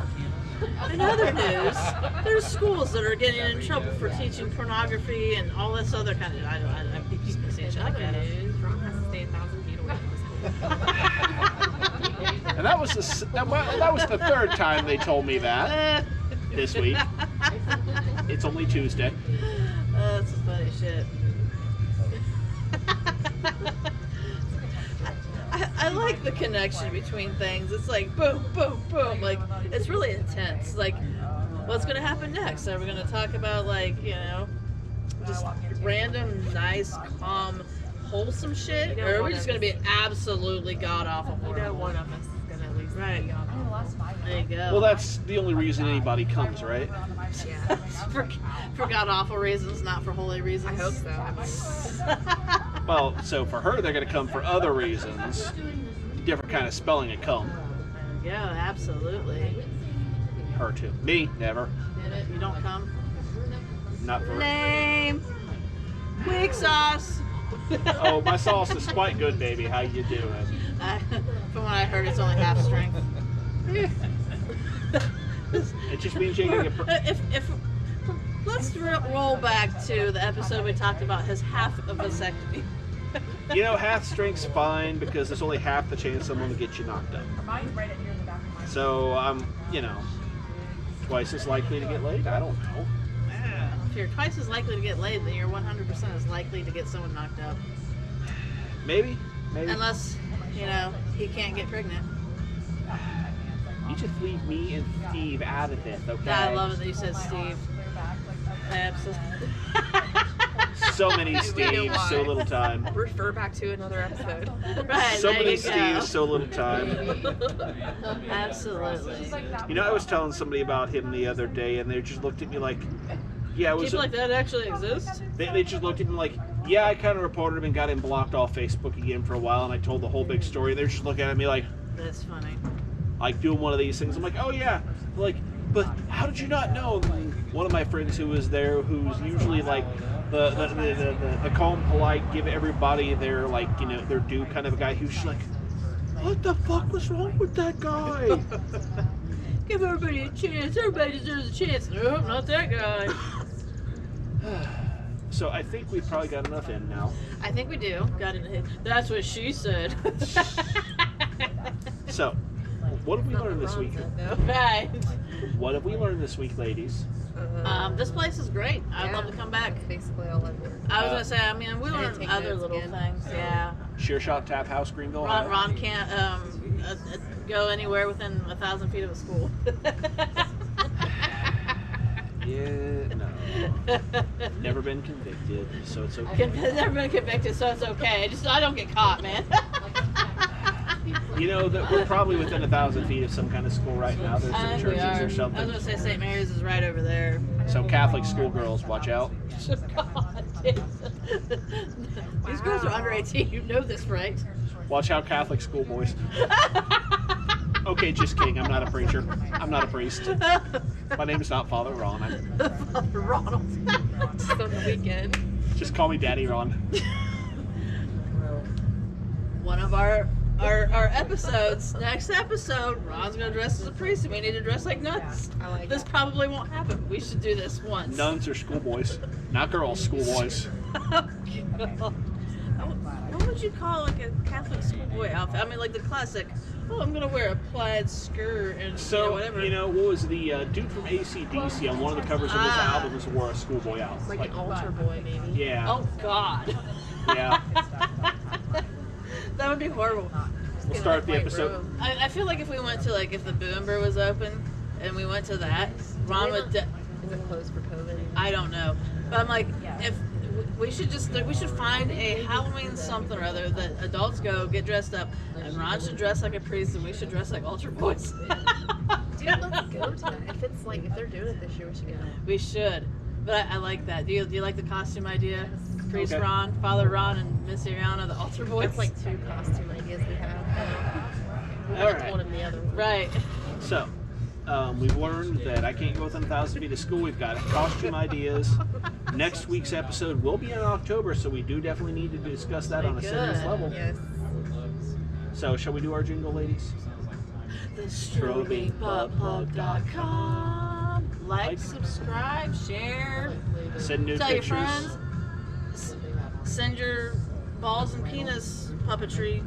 In other news, there's schools that are getting in trouble for teaching pornography and all this other kind of. I've just been seeing shit like Other that. news, Ron has to stay 1,000 feet away from the school. And that was the third time they told me that this week. It's only Tuesday. That's some funny shit. I like the connection between things. It's like boom, boom, boom. Like it's really intense. Like what's gonna happen next? Are we gonna talk about like just random, nice, calm, wholesome shit, or are we just gonna be absolutely god awful? You know, one of us is gonna at least Right. be on. There you go. Well, that's the only reason anybody comes, right? Yeah. for god awful reasons, not for holy reasons. I hope so. Well, so for her, they're going to come for other reasons. Different kind of spelling of come. Yeah, absolutely. Her too. Me, never. You don't come. Not for. Name. Weak sauce. Oh, my sauce is quite good, baby. How you doing? From what I heard, it's only half strength. It just means you ain't gonna get. If let's roll back to the episode we talked about his half of vasectomy. You know, half strength's fine because there's only half the chance someone will get you knocked up. So I'm, twice as likely to get laid. I don't know. If you're twice as likely to get laid, then you're 100% as likely to get someone knocked up. Maybe. Unless, he can't get pregnant. You just leave me and Steve out of this, okay? I love it that you said Steve. Absolutely. So many know Steves, why. so little time. Refer back to another episode. Right, So there many you go. Steves, so little time. Absolutely. I was telling somebody about him the other day, and they just looked at me like, yeah, it was. People like that actually exist? They just looked at me like, yeah, I kind of reported him and got him blocked off Facebook again for a while, and I told the whole big story. They're just looking at me like That's funny. doing one of these things. I'm like, oh yeah, like, but how did you not know? One of my friends who was there, who's usually like the calm, polite, give everybody their their due kind of a guy, who's just like, what the fuck was wrong with that guy? Give everybody a chance. Everybody deserves a chance. Nope, not that guy. So I think we've probably got enough in now. I think we do. Got it. That's what she said. So, what have we learned this week? Right. What have we learned this week, ladies? This place is great. I'd love to come back. Basically all I've learned. I was gonna say. We I didn't learned take other notes little again. things. Yeah. Sure Shot Tap House, Greenville, Ohio. Ron can't go anywhere within 1,000 feet of a school. Yeah, no. Never been convicted, so it's okay. Never been convicted, so it's okay. I don't get caught, man. That we're probably within 1,000 feet of some kind of school right now. There's I some think we churches are. or I was something. gonna say St. Mary's is right over there. So Catholic schoolgirls, watch out. God, these girls are under 18. You know this, right? Watch out, Catholic schoolboys. Okay, just kidding. I'm not a preacher. I'm not a priest. My name is not Father Ron. Father Ronald. Just on the weekend. Just call me Daddy Ron. One of our episodes, next episode, Ron's gonna dress as a priest and we need to dress like nuns. I like This it. probably won't happen. We should do this once. Nuns are schoolboys, not girls. Schoolboys. What would you call like a Catholic schoolboy outfit? I mean, like the classic. Oh, I'm gonna wear a plaid skirt and So, whatever. what was the dude from AC/DC on one of the covers of his albums wore a schoolboy outfit? Like an altar boy, maybe. Yeah. Oh God. Yeah. That would be horrible. We'll start the episode. I feel like if we went to if the Boomber was open and we went to that, Ron would. Is it closed for COVID? I don't know, but I'm like, if we should find a Halloween something or other that adults go get dressed up, and Ron should dress like a priest, and we should dress like altar boys. Dude, let's go to that. If they're doing it this year, we should go. We should, but I like that. Do you like the costume idea? Priest Okay. Ron, Father Ron, and Miss Ariana, the altar boys. That's like 2 costume ideas we have. All right. One of the other one. Right. So, we've learned that I can't go within 1,000 feet of school. We've got costume ideas. Next week's episode will be in October, so we do definitely need to discuss that on a serious Good. level. Yes. So, shall we do our jingle, ladies? The strobingbuttplug.com. Like, subscribe, share. Send nude Tell pictures. your friends. Send your balls and penis puppetry.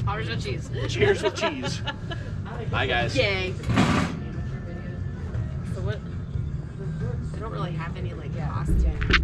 Parmesan cheese. Cheers with cheese. Bye, guys. Yay. So what? I don't really have any like costumes.